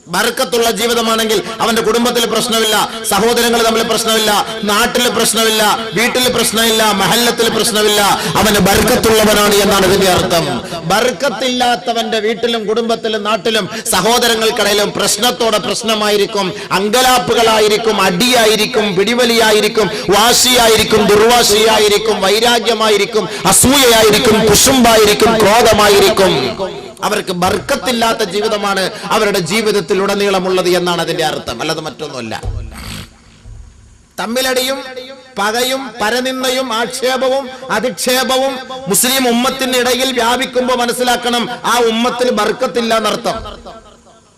ബർക്കത്തുള്ള ജീവിതമാണെങ്കിൽ അവന്റെ കുടുംബത്തിൽ പ്രശ്നമില്ല, സഹോദരങ്ങൾ തമ്മിൽ പ്രശ്നമില്ല, നാട്ടിൽ പ്രശ്നമില്ല, വീട്ടിൽ പ്രശ്നമില്ല, മഹല്ലത്തിൽ പ്രശ്നമില്ല. അവന് ബർക്കത്തുള്ളവനാണ് എന്നാണ് ഇതിന്റെ അർത്ഥം. ബർക്കത്തില്ലാത്തവന്റെ വീട്ടിലും കുടുംബത്തിലും നാട്ടിലും സഹോദരങ്ങൾക്കിടയിലും പ്രശ്നത്തോടെ പ്രശ്നമായിരിക്കും, അങ്കലാപ്പുകളായിരിക്കും, അടിയായിരിക്കും, പിടിവലിയായിരിക്കും, വാശിയായിരിക്കും, ദുർവാശിയായിരിക്കും, വൈരാഗ്യമായിരിക്കും, അസൂയയായിരിക്കും, കുശുമ്പായിരിക്കും, ക്രോധമായിരിക്കും. അവർക്ക് ബർക്കത്തില്ലാത്ത ജീവിതമാണ് അവരുടെ ജീവിതത്തിലുടനീളമുള്ളത് എന്നാണ് അതിന്റെ അർത്ഥം, അല്ലാതെ മറ്റൊന്നുമല്ല. തമ്മിലടിയും പകയും പരനിന്ദയും ആക്ഷേപവും അധിക്ഷേപവും മുസ്ലിം ഉമ്മത്തിന്റെ ഇടയിൽ വ്യാപിക്കുമ്പോൾ മനസ്സിലാക്കണം, ആ ഉമ്മത്തിൽ ബർക്കത്തില്ല എന്നർത്ഥം.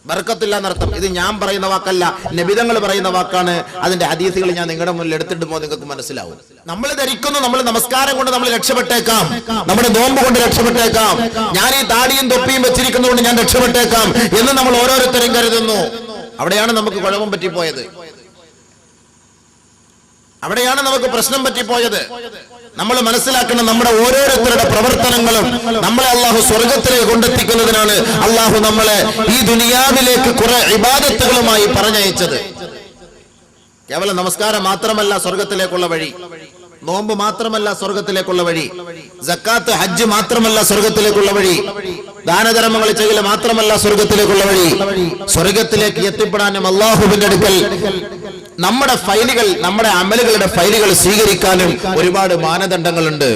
ബർക്കത്തില്ല എന്നർത്ഥം. ഇത് ഞാൻ പറയുന്ന വാക്കല്ല, നബിതങ്ങൾ പറയുന്ന വാക്കാണ്. അതിന്റെ ഹദീസുകൾ ഞാൻ നിങ്ങളുടെ മുന്നിൽ എടുത്തിട്ട് പോകുമ്പോൾ നിങ്ങൾക്ക് മനസ്സിലാവും. നമ്മൾ ധരിക്കുന്നു നമ്മൾ നമസ്കാരം കൊണ്ട് നമ്മൾ രക്ഷപ്പെട്ടേക്കാം, നമ്മുടെ നോമ്പ് കൊണ്ട് രക്ഷപ്പെട്ടേക്കാം, ഞാൻ ഈ താടിയും തൊപ്പിയും വെച്ചിരിക്കുന്നതുകൊണ്ട് ഞാൻ രക്ഷപ്പെട്ടേക്കാം എന്ന് നമ്മൾ ഓരോരുത്തരും കരുതുന്നു. അവിടെയാണ് നമുക്ക് കുഴപ്പം പറ്റിപ്പോയത്, അവിടെയാണ് നമുക്ക് പ്രശ്നം പറ്റിപ്പോയത്. നമ്മൾ മനസ്സിലാക്കണം, നമ്മുടെ ഓരോരുത്തരുടെ പ്രവർത്തനങ്ങളും നമ്മളെ അള്ളാഹു സ്വർഗത്തിലേക്ക് കൊണ്ടെത്തിക്കുന്നതിനാണ് അള്ളാഹു നമ്മളെ ഈ ദുനിയാവിലേക്ക് കുറെ ഇബാദത്തുകളുമായി പറഞ്ഞയച്ചത്. കേവലം നമസ്കാരം മാത്രമല്ല സ്വർഗത്തിലേക്കുള്ള വഴി, നോമ്പ് മാത്രമല്ല സ്വർഗത്തിലേക്കുള്ള വഴി, സക്കാത്ത് ഹജ്ജ് മാത്രമല്ല സ്വർഗത്തിലേക്കുള്ള വഴി, ദാനധർമ്മങ്ങൾ ചെയ്യൽ മാത്രമല്ല സ്വർഗത്തിലേക്കുള്ള വഴി. സ്വർഗത്തിലേക്ക് എത്തിപ്പെടാനും അള്ളാഹുവിന്റെ അടുക്കൽ നമ്മുടെ ഫയലുകൾ, നമ്മുടെ അമലുകളുടെ ഫയലുകൾ സ്വീകരിക്കാനും ഒരുപാട് മാനദണ്ഡങ്ങളുണ്ട്.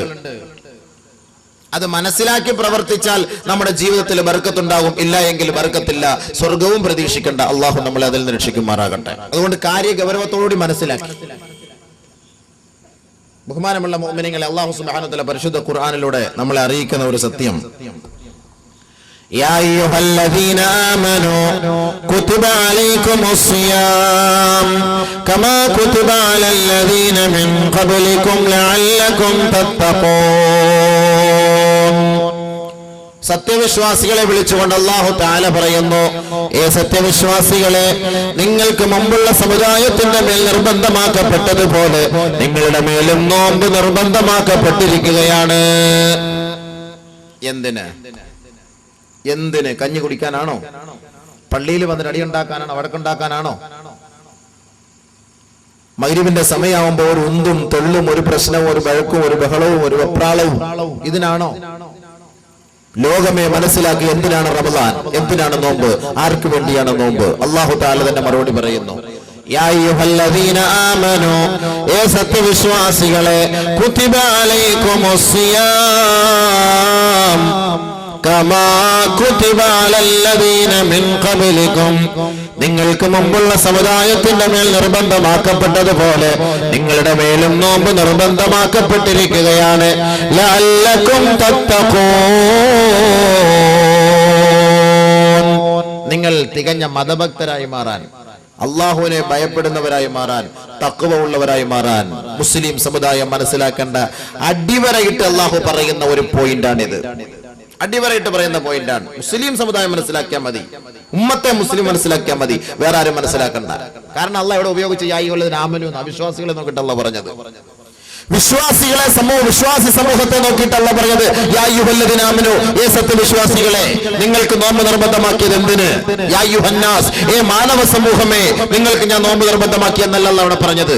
അത് മനസ്സിലാക്കി പ്രവർത്തിച്ചാൽ നമ്മുടെ ജീവിതത്തിൽ ബർക്കത്തുണ്ടാകും, ഇല്ല എങ്കിൽ ബർക്കത്തില്ല. സ്വർഗവും പ്രതീക്ഷിക്കേണ്ട, അള്ളാഹു നമ്മളെ അതിൽ നിന്ന് രക്ഷിക്കുമാറാകട്ടെ. അതുകൊണ്ട് കാര്യ ഗൗരവത്തോടുകൂടി മനസ്സിലാക്കി ബഹുമാനമുള്ള മുഅ്മിനീങ്ങളെ, അല്ലാഹു സുബ്ഹാനഹു വ തആല പരിശുദ്ധ ഖുർആനിലൂടെ നമ്മളെ അറിയിക്കുന്ന ഒരു സത്യം, യാ അയ്യുഹല്ലദീന ആമനൂ കുതിബ അലൈക്കുമുസ്സിയാം കമാ കുതിബ അലല്ലദീന മിൻ ഖബ്ലികും ലഅല്ലകും തത്തഖൂൻ. സത്യവിശ്വാസികളെ വിളിച്ചുകൊണ്ട് അല്ലാഹു തആല പറയുന്നു, ഏ സത്യവിശ്വാസികളെ, നിങ്ങൾക്ക് മുമ്പുള്ള സമുദായത്തിന്റെ മേൽ നിർബന്ധമാക്കപ്പെട്ടതുപോലെ നിങ്ങളുടെ മേലും നോമ്പ് നിർബന്ധമാക്കപ്പെട്ടിരിക്കുകയാണ്. എന്തിന്? കഞ്ഞി കുടിക്കാനാണോ? പള്ളിയിൽ വന്നിട്ട് അടിയുണ്ടാക്കാനാണോ? വഴക്കുണ്ടാക്കാനാണോ? മഗ്‌രിബിന്റെ സമയമാകുമ്പോൾ ഒരു ഉന്തും തെള്ളും, ഒരു പ്രശ്നവും, ഒരു വഴക്കും, ഒരു ബഹളവും, ഒരു വെപ്രാളവും, ഇതിനാണോ? ലോകമേ മനസ്സിലാക്കി, എന്തിനാണ് റമദാൻ, എന്തിനാണ് നോമ്പ്, ആർക്ക് വേണ്ടിയാണ് നോമ്പ്? അല്ലാഹു തആല തന്നെ മറുപടി പറയുന്നു, യാ അയ്യുഹല്ലദീന ആമനൂ, ഏ സത്യവിശ്വാസികളെ, കുതിബ അലൈക്കുമുസ്സിയാം കമാ കുതിബ അലല്ലദീന മിൻ ഖബ്ലികും, നിങ്ങൾക്ക് മുമ്പുള്ള സമുദായത്തിന്റെ മേൽ നിർബന്ധമാക്കപ്പെട്ടതുപോലെ നിങ്ങളുടെ മേലും നോമ്പ് നിർബന്ധമാക്കപ്പെട്ടിരിക്കുകയാണ്. ലഅല്ലകും തത്തഖൂൻ, നിങ്ങൾ തികഞ്ഞ മതഭക്തരായി മാറാൻ, അള്ളാഹുവിനെ ഭയപ്പെടുന്നവരായി മാറാൻ, തഖ്വ ഉള്ളവരായി മാറാൻ മുസ്ലിം സമുദായം മനസ്സിലാക്കേണ്ട അടിവരയിട്ട് അള്ളാഹു പറയുന്ന ഒരു പോയിന്റാണിത്. അടിവരയിട്ട് പറയുന്ന പോയിന്റാണ്. മുസ്ലിം സമുദായം മനസ്സിലാക്കിയാൽ മതി, ഉമ്മത്തെ മുസ്ലിം മനസ്സിലാക്കിയാൽ മതി, വേറെ ആരും മനസ്സിലാക്കണ്ട. കാരണം അള്ളാഹ് ഇവിടെ ഉപയോഗിച്ച് യാ അയ്യുഹല്ലദീന ആമനൂ അവിശ്വാസികളെ നോക്കിയിട്ടല്ല പറഞ്ഞത്, വിശ്വാസികളെ വിശ്വാസി സമൂഹത്തെ നോക്കിയിട്ടല്ല പറഞ്ഞത്. യാ അയ്യുഹല്ലദീന ആമനൂ, ഏ സത്യവിശ്വാസികളെ, നിങ്ങൾക്ക് നോമ്പ് നിർബന്ധമാക്കിയത് എന്തിന്? യാ അയ്യുഹന്നാസ്, ഏ മാനവ സമൂഹമേ, നിങ്ങൾക്ക് ഞാൻ നോമ്പ് നിർബന്ധമാക്കിയെന്നല്ല അവിടെ പറഞ്ഞത്.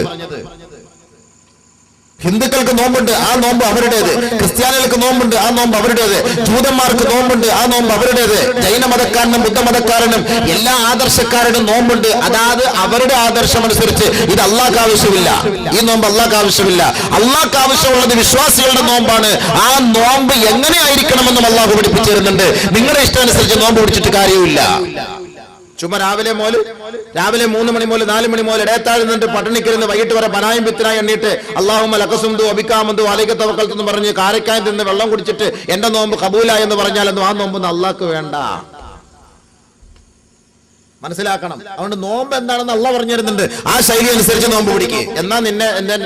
ഹിന്ദുക്കൾക്ക് നോമ്പുണ്ട്, ആ നോമ്പ് അവരുടേത്. ക്രിസ്ത്യാനികൾക്ക് നോമ്പുണ്ട്, ആ നോമ്പ് അവരുടേത്. ജൂതന്മാർക്ക് നോമ്പുണ്ട്, ആ നോമ്പ് അവരുടേത്. ജൈന മതക്കാരനും ബുദ്ധമതക്കാരനും എല്ലാ ആദർശക്കാരനും നോമ്പുണ്ട്. അതായത് അവരുടെ ആദർശം അനുസരിച്ച്. ഇത് അള്ളാഹ്ക്ക് ആവശ്യമില്ല, ഈ നോമ്പ് അള്ളാഹ്ക്ക് ആവശ്യമില്ല. അള്ളാഹ്ക്ക് ആവശ്യമുള്ളത് വിശ്വാസികളുടെ നോമ്പാണ്. ആ നോമ്പ് എങ്ങനെ ആയിരിക്കണമെന്നും അള്ളാഹു പഠിപ്പിച്ചു തരുന്നുണ്ട്. നിങ്ങളുടെ ഇഷ്ടാനുസരിച്ച് നോമ്പ് പിടിച്ചിട്ട് കാര്യമില്ല. ചുമ രാവിലെ 3 മണി മുതൽ 4 മണി മുതൽ ഇടയത്താഴ് നിന്നിട്ട് പട്ടിണിക്കിരുന്ന് വൈകിട്ട് വരെ പനായും പിത്തനായി എണ്ണീട്ട് അല്ലാഹുമ്മ ലകസുംദു അബികാമന്തു അലൈക തവക്കൽതു എന്ന് പറഞ്ഞ് കാരക്കായം തിന്ന് വെള്ളം കുടിച്ചിട്ട് എന്റെ നോമ്പ് കബൂലായി എന്ന് പറഞ്ഞാലൊന്നും ആ നോമ്പൊന്നും അള്ളാഹ്ക്ക് വേണ്ട. മനസ്സിലാക്കണം. അതുകൊണ്ട് നോമ്പ് എന്താണെന്ന് അള്ളാഹ് പറഞ്ഞു തരുന്നുണ്ട്. ആ ശൈലി അനുസരിച്ച് നോമ്പ് പിടിക്കുക. എന്നാ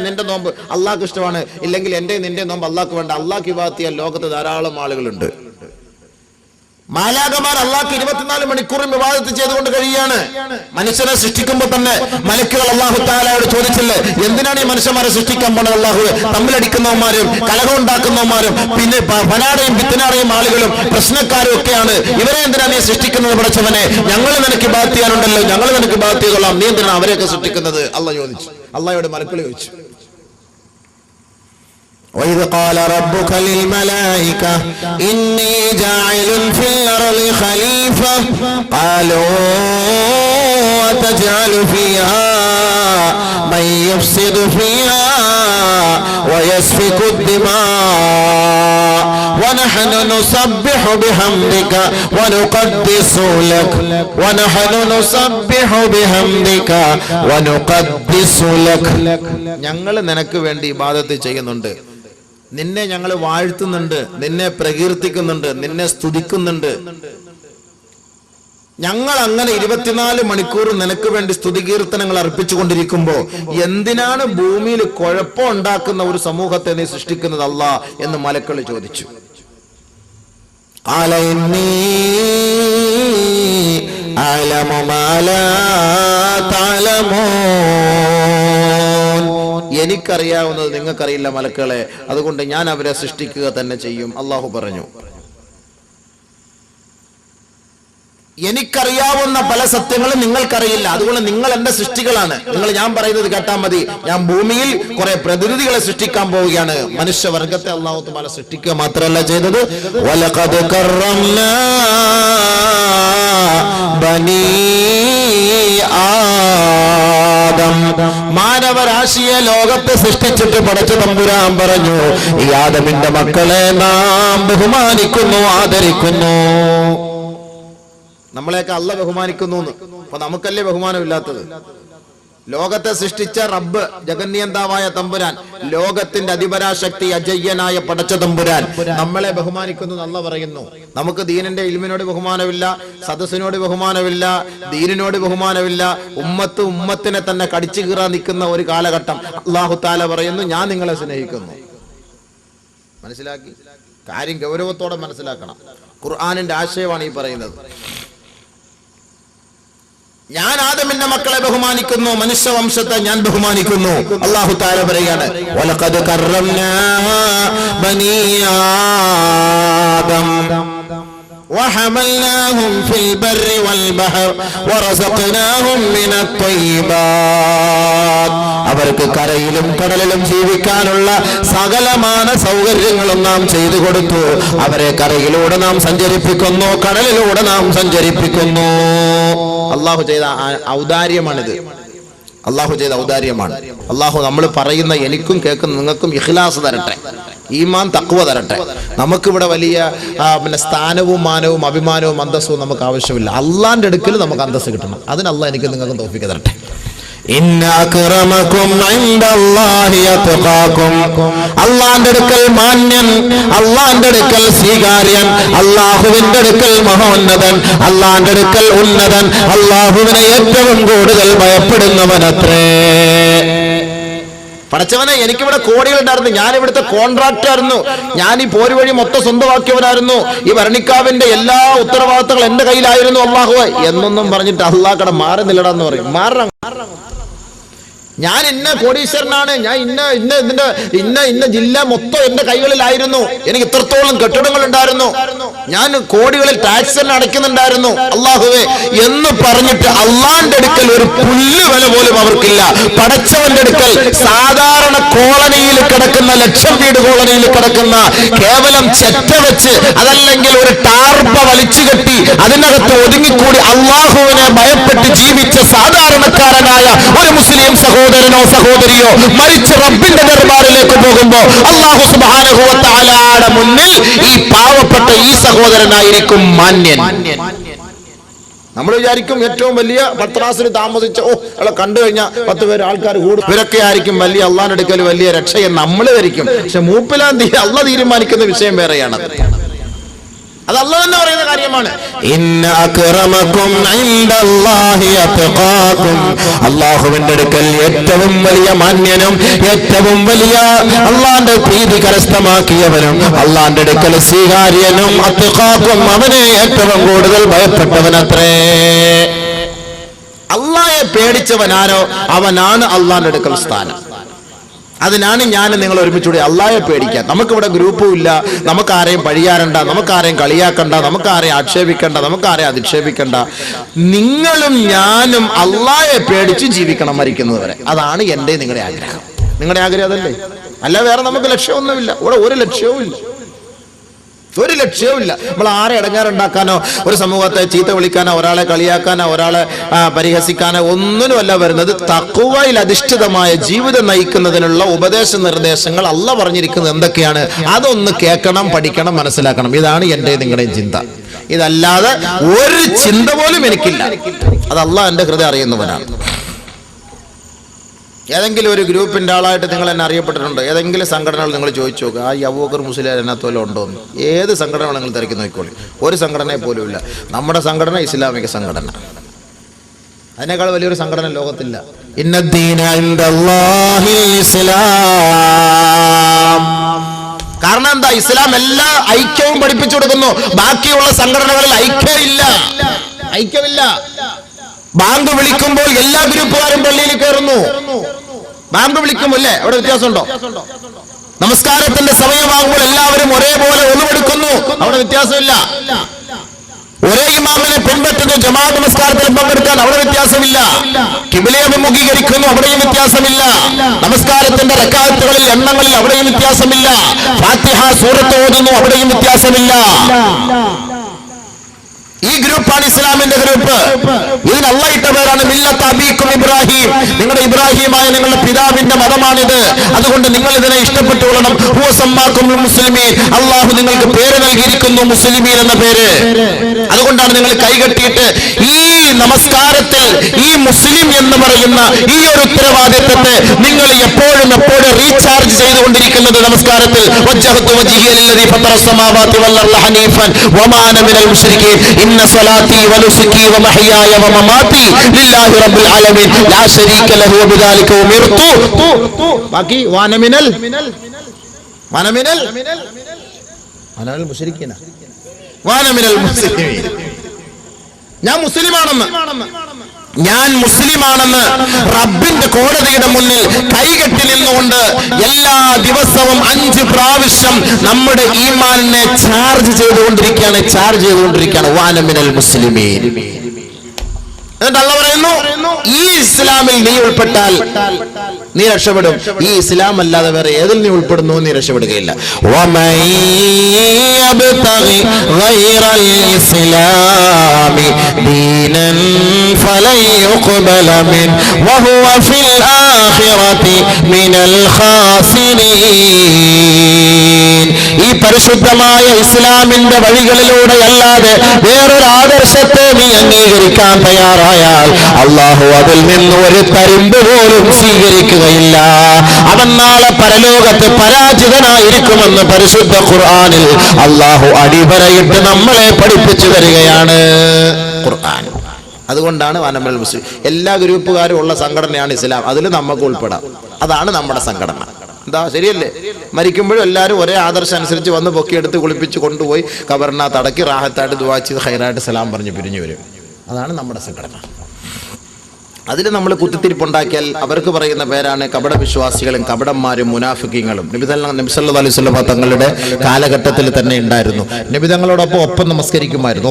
നിന്റെ നോമ്പ് അള്ളാഹ്ക്ക് ഇഷ്ടമാണ്, ഇല്ലെങ്കിൽ നിന്റെ നോമ്പ് അള്ളാഹ്ക്ക് വേണ്ട. അള്ളാഹ്ക്ക് ഇബാദത്ത് ചെയ്യാൻ ലോകത്ത് ധാരാളം ആളുകളുണ്ട്. മാലാഖമാർ അള്ളാഹ്ക്ക് 24 മണിക്കൂറും ഇബാദത്ത് ചെയ്തുകൊണ്ട് കഴിയാണ്. മനുഷ്യനെ സൃഷ്ടിക്കുമ്പോൾ തന്നെ മലക്കുകൾ അല്ലാഹു തആലയോട് ചോദിച്ചില്ലേ, എന്തിനാണ് ഈ മനുഷ്യന്മാരെ സൃഷ്ടിക്കാൻ പോണത് അല്ലാഹു? തമ്മിലടിക്കുന്നവന്മാരും കലഹം ഉണ്ടാക്കുന്നവന്മാരും പിന്നെ ഫനാടയും പിത്തനാടയും ആളുകളും പ്രശ്നക്കാരും ഒക്കെയാണ്. ഇവരെ എന്തിനാണ് നീ സൃഷ്ടിക്കുന്നത് പടച്ചവനെ? ഞങ്ങൾ നിനക്ക് ഇബാദത്ത് ചെയ്യാനുണ്ടല്ലോ, ഞങ്ങൾ നിനക്ക് ഇബാദത്ത് ചെയ്തോളാം, നീ എന്തിനാണ് അവരെയൊക്കെ സൃഷ്ടിക്കുന്നത്? അള്ളാഹ് ചോദിച്ചു. അള്ളാഹയോട് മലക്കുകൾ ചോദിച്ചു. وَإِذْ قَالَ رَبُّكَ لِلْمَلَائِكَةِ إِنِّي جَاعِلٌ فِي الْأَرْضِ خَلِيفَةً قَالُوا أَتَجْعَلُ فِيهَا مَن يُفْسِدُ فِيهَا وَيَسْفِكُ الدِّمَاءَ وَنَحْنُ نُسَبِّحُ بِحَمْدِكَ وَنُقَدِّسُ لَكَ ഞങ്ങൾ നിനക്ക് വേണ്ടി ഇബാദത്ത് ചെയ്യുന്നുണ്ട്, നിന്നെ ഞങ്ങൾ വാഴ്ത്തുന്നുണ്ട്, നിന്നെ പ്രകീർത്തിക്കുന്നുണ്ട്, നിന്നെ സ്തുതിക്കുന്നുണ്ട്. ഞങ്ങൾ അങ്ങനെ 24 മണിക്കൂർ നിനക്ക് വേണ്ടി സ്തുതികീർത്തനങ്ങൾ അർപ്പിച്ചുകൊണ്ടിരിക്കുമ്പോ എന്തിനാണ് ഭൂമിയിൽ കുഴപ്പം ഉണ്ടാക്കുന്ന ഒരു സമൂഹത്തെ നീ സൃഷ്ടിക്കുന്നത് അല്ലാ എന്ന് മലക്കൾ ചോദിച്ചു. എനിക്കറിയാവുന്നത് നിങ്ങൾക്കറിയില്ല മലക്കളെ, അതുകൊണ്ട് ഞാൻ അവരെ സൃഷ്ടിക്കുക തന്നെ ചെയ്യും. അള്ളാഹു പറഞ്ഞു, എനിക്കറിയാവുന്ന പല സത്യങ്ങളും നിങ്ങൾക്കറിയില്ല, അതുകൊണ്ട് നിങ്ങൾ എന്റെ സൃഷ്ടികളാണ്. നിങ്ങൾ ഞാൻ പറയുന്നത് കേട്ടാൽ മതി. ഞാൻ ഭൂമിയിൽ കുറെ പ്രതിനിധികളെ സൃഷ്ടിക്കാൻ പോവുകയാണ്. മനുഷ്യവർഗത്തെ അല്ലാഹു തആല സൃഷ്ടിക്കുക മാത്രമല്ല ചെയ്തത്, വലഖദ് കറംനാ ബനീ ആദം, മാനവരാശിയെ ലോകത്തെ സൃഷ്ടിച്ചിട്ട് പടച്ച തമ്പുരാൻ പറഞ്ഞു, ഈ ആദമിന്റെ മക്കളെ നാം ബഹുമാനിക്കുന്നു, ആദരിക്കുന്നു. നമ്മളെയൊക്കെ അല്ല ബഹുമാനിക്കുന്നു. അപ്പൊ നമുക്കല്ലേ ബഹുമാനമില്ലാത്തത്? ലോകത്തെ സൃഷ്ടിച്ച റബ്ബ്, ജഗന്നിയന്താവായ തമ്പുരാൻ, ലോകത്തിന്റെ അധിപരാശക്തി അജയ്യനായ പടച്ച തമ്പുരാൻ നമ്മളെ ബഹുമാനിക്കുന്നു എന്ന് അല്ലാഹ് പറയുന്നു. നമുക്ക് ദീനിന്റെ ഇൽമിനോട് ബഹുമാനമില്ല, സദസ്സിനോട് ബഹുമാനമില്ല, ദീനിനോട് ബഹുമാനമില്ല. ഉമ്മത്തിനെ തന്നെ കടിച്ചു കീറാൻ നിൽക്കുന്ന ഒരു കാലഘട്ടം. അല്ലാഹു തആല പറയുന്നു, ഞാൻ നിങ്ങളെ സ്നേഹിക്കുന്നു. മനസ്സിലാക്കി? കാര്യം ഗൗരവത്തോടെ മനസ്സിലാക്കണം. ഖുർആനിന്റെ ആശയമാണ് ഈ പറയുന്നത്. ഞാൻ ആദമിന്റെ മക്കളെ ബഹുമാനിക്കുന്നു, മനുഷ്യവംശത്തെ ഞാൻ ബഹുമാനിക്കുന്നു. അല്ലാഹു തആല പറയുകയാണ്, വലഖദ് കറംനാ ബനീ ആദം وحملناهم في البر والبحر ورزقناهم من الطيبات. അവർക്ക് കരയിലും കടലിലും ജീവിക്കാനുള്ള സകലമാന സൗകര്യങ്ങളും നാം ചെയ്തു കൊടുത്തു. അവരെ കരയിലൂടെ നാം സഞ്ചരിപ്പിക്കുന്നു, കടലിലൂടെ നാം സഞ്ചരിപ്പിക്കുന്നു. അല്ലാഹു ചെയ്ത ഔദാര്യമാണിത്. അല്ലാഹു ചെയ്ത ഔദാര്യമാണ്. അല്ലാഹു നമ്മൾ പറയുന്ന എനിക്കും കേൾക്കുന്ന നിങ്ങൾക്കും ഇഖ്ലാസ് തരട്ടെ, ഈമാൻ തഖ്വ തരട്ടെ. നമുക്കിവിടെ വലിയ സ്ഥാനവും മാനവും അഭിമാനവും അന്തസ്സും നമുക്ക് ആവശ്യമില്ല. അള്ളാന്റെ അടുക്കൽ നമുക്ക് അന്തസ്സ് കിട്ടണം. അതിന് അല്ലാഹ് എനിക്ക് നിങ്ങൾക്കും തൗഫീഖ് തരട്ടെ. അള്ളാന്റെ അടുക്കൽ മാന്യൻ, അള്ളാന്റെ അടുക്കൽ സ്വീകാര്യൻ, അള്ളാഹുവിന്റെ അടുക്കൽ മഹോന്നതൻ, അള്ളാന്റെ അടുക്കൽ ഉന്നതൻ, അള്ളാഹുവിനെ ഏറ്റവും കൂടുതൽ ഭയപ്പെടുന്നവനത്രേ. പടച്ചവനെ, എനിക്കിവിടെ കോടികളുണ്ടായിരുന്നു, ഞാൻ ഇവിടുത്തെ കോൺട്രാക്ട് ആയിരുന്നു, ഞാൻ ഈ പോര് വഴി മൊത്തം സ്വന്തമാക്കിയവനായിരുന്നു, ഈ വർണിക്കാവിന്റെ എല്ലാ ഉത്തരവാദിത്തങ്ങളും എന്റെ കയ്യിലായിരുന്നു അള്ളാഹുവേ എന്നൊന്നും പറഞ്ഞിട്ട് അള്ളാഹ് കട മാറി നില്ലടാന്ന് പറയും. മാറണം. ഞാൻ ഇന്ന കോടീശ്വരനാണ്, ഞാൻ ഇന്ന ജില്ല മൊത്തം എന്റെ കൈകളിലായിരുന്നു, എനിക്ക് ഇത്രത്തോളം കെട്ടിടങ്ങൾ ഉണ്ടായിരുന്നു, ഞാൻ കോടികളിൽ ടാക്സ് തന്നെ അടയ്ക്കുന്നുണ്ടായിരുന്നു അള്ളാഹുവേ എന്ന് പറഞ്ഞിട്ട് അള്ളാന്റെ അടുക്കൽ ഒരു പുല്ല് വില പോലും അവർക്കില്ല. പടച്ചവന്റെ അടുക്കൽ സാധാരണ കോളനിയിൽ കിടക്കുന്ന, ലക്ഷം വീട് കോളനിയിൽ കിടക്കുന്ന കേവലം ചെറ്റ വെച്ച് അതല്ലെങ്കിൽ ഒരു ടാർപ്പ വലിച്ചു കെട്ടി അതിനകത്ത് ഒതുങ്ങിക്കൂടി അള്ളാഹുവിനെ ഭയപ്പെട്ട് ജീവിച്ച സാധാരണക്കാരനായ ഒരു മുസ്ലിം സഹോദരനോ സഹോദരിയോ മരിച്ച് റബ്ബിന്റെ ദർബാറിലേക്ക് പോകുമ്പോ അല്ലാഹു സുബ്ഹാനഹു വ തആലയുടെ മുന്നിൽ ഈ പാവപ്പെട്ട ഈ സഹോദരനായിരിക്കും മാന്യൻ. നമ്മൾ വിചാരിക്കും ഏറ്റവും വലിയ പത്രാസിന് താമസിച്ച കണ്ടു കഴിഞ്ഞാൽ 10 പേര് ആൾക്കാർ കൂടും, ഇവരൊക്കെ ആയിരിക്കും വലിയ അള്ളാന്റെ അടുക്കൽ വലിയ രക്ഷയെന്ന് നമ്മൾ ധരിക്കും. പക്ഷെ മൂപ്പിലാൻ അള്ളാഹ് തീരുമാനിക്കുന്ന വിഷയം വേറെയാണ്. അത് അല്ലാഹു തന്നെ പറയുന്ന കാര്യമാണ്. ഇന്ന അക്രമകും ഇൻദല്ലാഹി അത്ഖാകും. അല്ലാഹുവിന്റെ അടുക്കൽ ഏറ്റവും വലിയ മാന്യനും ഏറ്റവും വലിയ അല്ലാഹുവിന്റെ പ്രീതി കരസ്ഥമാക്കിയവനും അല്ലാഹുവിന്റെ അടുക്കൽ സ്വീകാര്യനും അത്ഖാകും, അവനെ ഏറ്റവും കൂടുതൽ ഭയപ്പെട്ടവനത്രേ. അല്ലാഹയെ പേടിച്ചവനാരോ അവനാണ് അല്ലാഹുവിന്റെ അടുക്കൽ സ്ഥാനം. അതിനാണ് ഞാൻ നിങ്ങൾ ഒരുമിച്ചുകൂടി അല്ലാഹയെ പേടിക്കാൻ. നമുക്കിവിടെ ഗ്രൂപ്പും ഇല്ല, നമുക്കാരെയും പഴിയാറണ്ട, നമുക്കാരെയും കളിയാക്കണ്ട, നമുക്കാരെയും ആക്ഷേപിക്കണ്ട, നമുക്കാരെയും അധിക്ഷേപിക്കണ്ട. നിങ്ങളും ഞാനും അല്ലാഹയെ പേടിച്ച് ജീവിക്കണം മരിക്കുന്നത് വരെ. അതാണ് എൻ്റെ നിങ്ങളുടെ ആഗ്രഹം. നിങ്ങളുടെ ആഗ്രഹം അതല്ലേ? അല്ല വേറെ നമുക്ക് ലക്ഷ്യമൊന്നുമില്ല. ഇവിടെ ഒരു ലക്ഷ്യവും ഇല്ല, ഒരു ലക്ഷ്യവുമില്ല. നമ്മൾ ആരെ ഇടങ്ങാറുണ്ടാക്കാനോ ഒരു സമൂഹത്തെ ചീത്ത വിളിക്കാനോ ഒരാളെ കളിയാക്കാനോ ഒരാളെ പരിഹസിക്കാനോ ഒന്നിനുമല്ല വരുന്നത്. തഖ്വയിൽ അധിഷ്ഠിതമായ ജീവിതം നയിക്കുന്നതിനുള്ള ഉപദേശ നിർദ്ദേശങ്ങൾ അല്ലാഹു പറഞ്ഞിരിക്കുന്നത് എന്തൊക്കെയാണ്, അതൊന്ന് കേൾക്കണം, പഠിക്കണം, മനസ്സിലാക്കണം. ഇതാണ് എൻ്റെ നിങ്ങളുടെയും ചിന്ത. ഇതല്ലാതെ ഒരു ചിന്ത പോലും എനിക്കില്ല. അത് അല്ലാഹു എൻ്റെ ഹൃദയം അറിയുന്നവനാണ്. ഏതെങ്കിലും ഒരു ഗ്രൂപ്പിൻ്റെ ആളായിട്ട് നിങ്ങൾ എന്നെ അറിയപ്പെട്ടിട്ടുണ്ടോ? ഏതെങ്കിലും സംഘടനകൾ നിങ്ങൾ ചോദിച്ചു നോക്കുക, ആ അബൂബക്കർ മുസ്ലിയാർ അതിനകത്ത് വല്ലതും ഉണ്ടോ എന്ന്. ഏത് സംഘടനകൾ നിങ്ങൾ തിരക്കി നോക്കിക്കോളി, ഒരു സംഘടനയെ പോലും ഇല്ല. നമ്മുടെ സംഘടന ഇസ്ലാമിക സംഘടന, അതിനേക്കാൾ വലിയൊരു സംഘടന ലോകത്തില്ല. ഇന്നദ്ദീന ഇൻദല്ലാഹിൽ ഇസ്ലാം. കാരണം എന്താ? ഇസ്ലാം എല്ലാ ഐക്യവും പഠിപ്പിച്ചു കൊടുക്കുന്നു. ബാക്കിയുള്ള സംഘടനകളിൽ ഐക്യമില്ല. ബാങ്ക് വിളിക്കുമ്പോൾ എല്ലാ ഗ്രൂപ്പുകാരും പള്ളിയിൽ കയറുന്നു. ബാങ്ക് വിളിക്കുമ്പോൾ അല്ലേ, അവിടെ വ്യത്യാസമുണ്ടോ? നമസ്കാരത്തിന്റെ സമയമാകുമ്പോൾ എല്ലാവരും ഒരേപോലെ ഒളിവെടുക്കുന്നു, അവിടെ വ്യത്യാസമില്ല. ഒരേ ഇമാമിനെ പിൻപറ്റുന്നു ജമാഅത്ത് നമസ്കാരത്തിൽ പങ്കെടുക്കാൻ, അവിടെ വ്യത്യാസമില്ല. ഖിബ്ലയെ അഭിമുഖീകരിക്കുന്നു, അവിടെയും വ്യത്യാസമില്ല. നമസ്കാരത്തിന്റെ റക്അത്തുകളിൽ എണ്ണങ്ങളിൽ അവിടെയും വ്യത്യാസമില്ല. ഫാത്തിഹ സൂറത്ത് ഓതുന്നു, അവിടെയും വ്യത്യാസമില്ല. ഈ ഗ്രൂപ്പാണ് ഇസ്ലാമിന്റെ ഗ്രൂപ്പ്. ഇതിന് അല്ലാഹു ഇട്ട പേരാണ് മില്ലത്ത് അബീക്കും ഇബ്രാഹിം. നിങ്ങളുടെ ഇബ്രാഹിമായ നിങ്ങളുടെ പിതാവിന്റെ മതമാണിത്. അതുകൊണ്ട് നിങ്ങൾ ഇതിനെ ഇഷ്ടപ്പെട്ടുകൊള്ളണം. ഹുവ സമ്മാക്കും മുസ്ലിമീൻ. അല്ലാഹു നിങ്ങൾക്ക് പേര് നൽകിയിരിക്കുന്നു മുസ്ലിമീൻ എന്ന പേര്. അതുകൊണ്ടാണ് നിങ്ങൾ കൈകെട്ടിയിട്ട് ഈ നമസ്കാരത്തിൽ ഈ മുസ്ലിം എന്ന് പറയുന്ന ഈ ഒരു ഉത്തരവാദിത്തത്തെ നിങ്ങൾ എപ്പോഴും റീചാർജ് ചെയ്തുകൊണ്ടിരിക്കുന്നത്. നമസ്കാരത്തിൽ വജ്ജഹതു വജ്ഹിയ ലില്ലദീ ഫത്തറ സമാവാതി വൽ അർള ഹനീഫൻ വമാ അന മിനൽ മുശ്രികീൻ ഇന്ന സ്വലാത്തി വനുസുകി വമഹ്യായ വമമാതി ലില്ലാഹി റബ്ബിൽ ആലമീൻ ലാ ശരീക ലഹു വബിദാലിക ഉമിർതു. ബാക്കി വാന മിനൽ മുശ്രികീന വാന മിനൽ മുസ്ലിമീൻ. ഞാൻ മുസ്ലിമാണെന്ന് റബ്ബിന്റെ കോടതിയുടെ മുന്നിൽ കൈകെട്ടി നിന്നുകൊണ്ട് എല്ലാ ദിവസവും 5 പ്രാവശ്യം നമ്മുടെ ഈമാനിനെ ചാർജ് ചെയ്തുകൊണ്ടിരിക്കുകയാണ്. വാനമിനൽ മുസ്ലിമീൻ. എന്നിട്ട് അല്ലാഹു പറയുന്നു, ഈ ഇസ്ലാമിൽ നീ ഉൾപ്പെട്ടാൽ നീ രക്ഷപ്പെടും. ഈ ഇസ്ലാം അല്ലാതെ വേറെ ഏതിൽ നീ ഉൾപ്പെടുന്നു നീ രക്ഷപ്പെടുകയില്ല. ഈ പരിശുദ്ധമായ ഇസ്ലാമിന്റെ വഴികളിലൂടെ അല്ലാതെ വേറൊരു ആദർശത്തെ നീ അംഗീകരിക്കാൻ തയ്യാറായാൽ അല്ലാഹു അതിൽ നിന്ന് ഒരു തരിമ്പ് പോലും സ്വീകരിക്കുകയില്ല. അവൻ നാളെ പരലോകത്ത് പരാജിതനായിരിക്കുമെന്ന് പരിശുദ്ധ ഖുർആനിൽ അല്ലാഹു അടിവരയിട്ട് നമ്മളെ പഠിപ്പിച്ചു തരികയാണ് ഖുർആൻ. അതുകൊണ്ടാണ് വാനമൽ മുസ്ലിം. എല്ലാ ഗ്രൂപ്പുകാരും ഉള്ള സംഘടനയാണ് ഇസ്ലാം. അതിൽ നമുക്ക് ഉൾപ്പെടാം. അതാണ് നമ്മുടെ സംഘടന. എന്താ ശരിയല്ലേ? മരിക്കുമ്പോഴും എല്ലാവരും ഒരേ ആദർശം അനുസരിച്ച് വന്ന് പൊക്കിയെടുത്ത് കുളിപ്പിച്ച് കൊണ്ടുപോയി ഖബറിനകത്ത് അടക്കി റാഹത്തായിട്ട് ദുആ ചെയ്ത് ഖൈറായിട്ട് സലാം പറഞ്ഞ് പിരിഞ്ഞു വരും. അതാണ് നമ്മുടെ സംഘടന. അതിൽ നമ്മൾ കുത്തിത്തിരിപ്പുണ്ടാക്കിയാൽ അവർക്ക് പറയുന്ന പേരാണ് കപട വിശ്വാസികളും കപടന്മാരും മുനാഫിക്കീങ്ങളും. നബി സല്ലല്ലാഹു അലൈഹി വസല്ലം തങ്ങളുടെ കാലഘട്ടത്തിൽ തന്നെ ഉണ്ടായിരുന്നു. നബി തങ്ങളോടൊപ്പം ഒപ്പം നമസ്കരിക്കുമായിരുന്നു.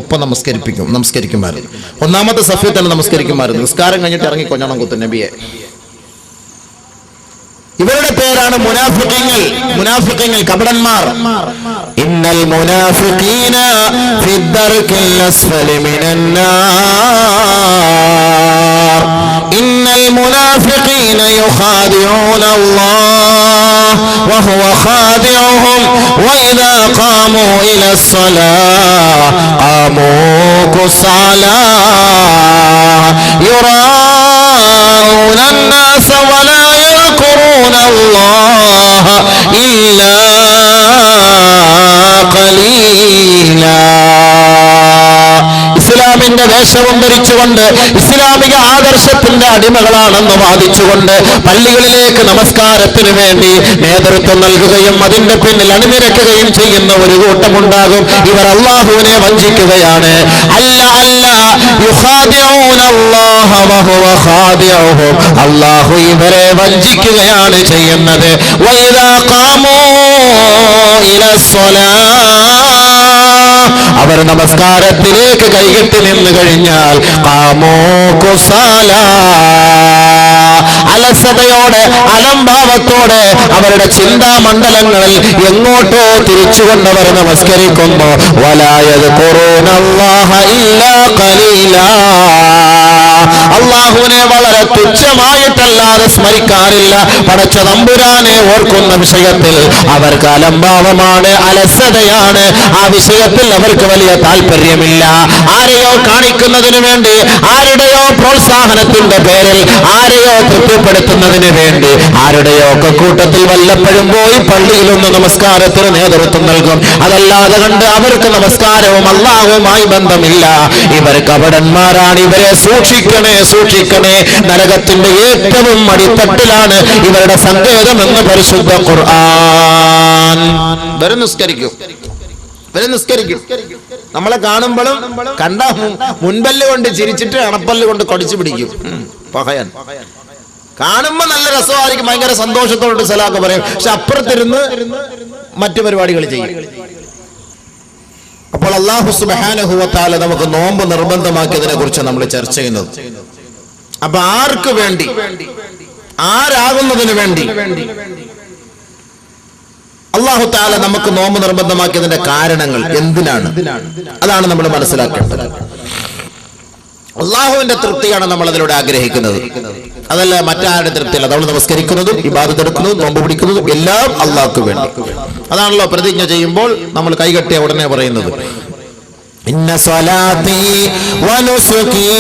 ഒന്നാമത്തെ സഫിൽ തന്നെ നമസ്കരിക്കുമായിരുന്നു. നിസ്കാരം കഴിഞ്ഞിട്ട് ഇറങ്ങി കൊഞ്ഞണം കുത്തും നബിയെ. ഇവരുടെ പേരാണ് മുനാഫിഖീങ്ങൾ, കപടന്മാർ. ഇന്നൽ മുനാഫിഖീന ഫിദ്ദർകിൽ അസ്ഫലി മിനന്നാർ. ഇന്നൽ മുനാഫിഖീന യുഖാദിഊന അല്ലാഹ് വഹുവ ഖാദിഉഹും വഇദാ ഖാമൂ ഇലസ്സലാഹ് ഖാമൂ കുസാലാ യുറാഊന الناس ولا يذكرون الله إلا قليلا. ഇസ്ലാമിന്റെ വേഷവും ധരിച്ചുകൊണ്ട് ഇസ്ലാമിക ആദർശത്തിന്റെ അടിമകളാണെന്ന് വാദിച്ചുകൊണ്ട് പള്ളികളിലേക്ക് നമസ്കാരത്തിന് വേണ്ടി നേതൃത്വം നൽകുകയും അതിന്റെ പിന്നിൽ അണിനിരക്കുകയും ചെയ്യുന്ന ഒരു കൂട്ടമുണ്ടാകും. ഇവർ അല്ലാഹുവിനെ വഞ്ചിക്കുകയാണ്. അല്ലാഹു ഇവരെ വഞ്ചിക്കുകയാണ് ചെയ്യുന്നത്. അവർ നമസ്കാരത്തിലേക്ക് കൈകെട്ടി നിന്ന് കഴിഞ്ഞാൽ അലസതയോടെ അലംഭാവത്തോടെ അവരുടെ ചിന്താമണ്ഡലങ്ങളിൽ എങ്ങോട്ടോ തിരിച്ചുകൊണ്ടവർ നമസ്കരിക്കുന്നു. അല്ലാഹുവിനെ വളരെ തുച്ഛമായിട്ടല്ലാതെ സ്മരിക്കാറില്ല. പടച്ച തമ്പുരാനെ ഓർക്കുന്ന വിഷയത്തിൽ അവർക്ക് അലംഭാവമാണ്, അലസതയാണ്. ആ വിഷയത്തിൽ അവർക്ക് വലിയ താല്പര്യമില്ല. ആരെയോ കാണിക്കുന്നതിന് വേണ്ടി, ആരുടെയോ പ്രോത്സാഹനത്തിന്റെ പേരിൽ, ആരെയോ തൃപ്തിപ്പെടുത്തുന്നതിന് വേണ്ടി, ആരുടെയോ ഒക്കെ കൂട്ടത്തിൽ വല്ലപ്പോഴും പോയി പള്ളിയിലൊന്ന് നമസ്കാരത്തിന് നേതൃത്വം നൽകും. അതല്ലാതെ കണ്ട് അവർക്ക് നമസ്കാരവും അല്ലാഹുവുമായി ബന്ധമില്ല. ഇവർ കപടന്മാരാണ്. ഇവരെ സൂക്ഷിക്കണേ, സൂക്ഷിക്കണേ. നരകത്തിന്റെ ഏറ്റവും അടിത്തട്ടിലാണ് ഇവരുടെ സങ്കേതം എന്ന് പരിശുദ്ധ ഖുർആൻ. നിസ്കരിക്കും. നമ്മളെ കാണുമ്പോഴും കണ്ട മുൻപല്ല് കൊണ്ട് ചിരിച്ചിട്ട് അണപ്പല്ല് കൊണ്ട് കടിച്ചു പിടിക്കും. പകയൻ കാണുമ്പോ നല്ല രസമായിരിക്കും, ഭയങ്കര സന്തോഷത്തോട് സലാക്ക് പറയും. പക്ഷെ അപ്പുറത്തിരുന്ന് മറ്റു പരിപാടികൾ ചെയ്യും. അപ്പോൾ അല്ലാഹു സുബ്ഹാനഹു വ തആല നമുക്ക് നോമ്പ് നിർബന്ധമാക്കിയതിനെ കുറിച്ച് നമ്മൾ ചർച്ച ചെയ്യുന്നത്. അപ്പൊ ആർക്ക് വേണ്ടി, ആരാകുന്നതിന് വേണ്ടി അല്ലാഹു തആല നമുക്ക് നോമ്പ് നിർബന്ധമാക്കിയതിന്റെ കാരണങ്ങൾ എന്തിനാണ്? അതാണ് നമ്മൾ മനസ്സിലാക്കേണ്ടത്. അള്ളാഹുവിന്റെ തൃപ്തിയാണ് നമ്മൾ അതിലൂടെ ആഗ്രഹിക്കുന്നത്, അതല്ല മറ്റാരുടെ തൃപ്തിയല്ല. നമ്മൾ നമസ്കരിക്കുന്നതും ഇബാദത്ത് എടുക്കുന്നതും നോമ്പ് പിടിക്കുന്നതും എല്ലാം അള്ളാഹ്ക്ക് വേണ്ടി. അതാണല്ലോ പ്രതിജ്ഞ ചെയ്യുമ്പോൾ നമ്മൾ കൈകെട്ടിയ ഉടനെ പറയുന്നത്, ഇന്ന സ്വലാത്തി വനുസുകി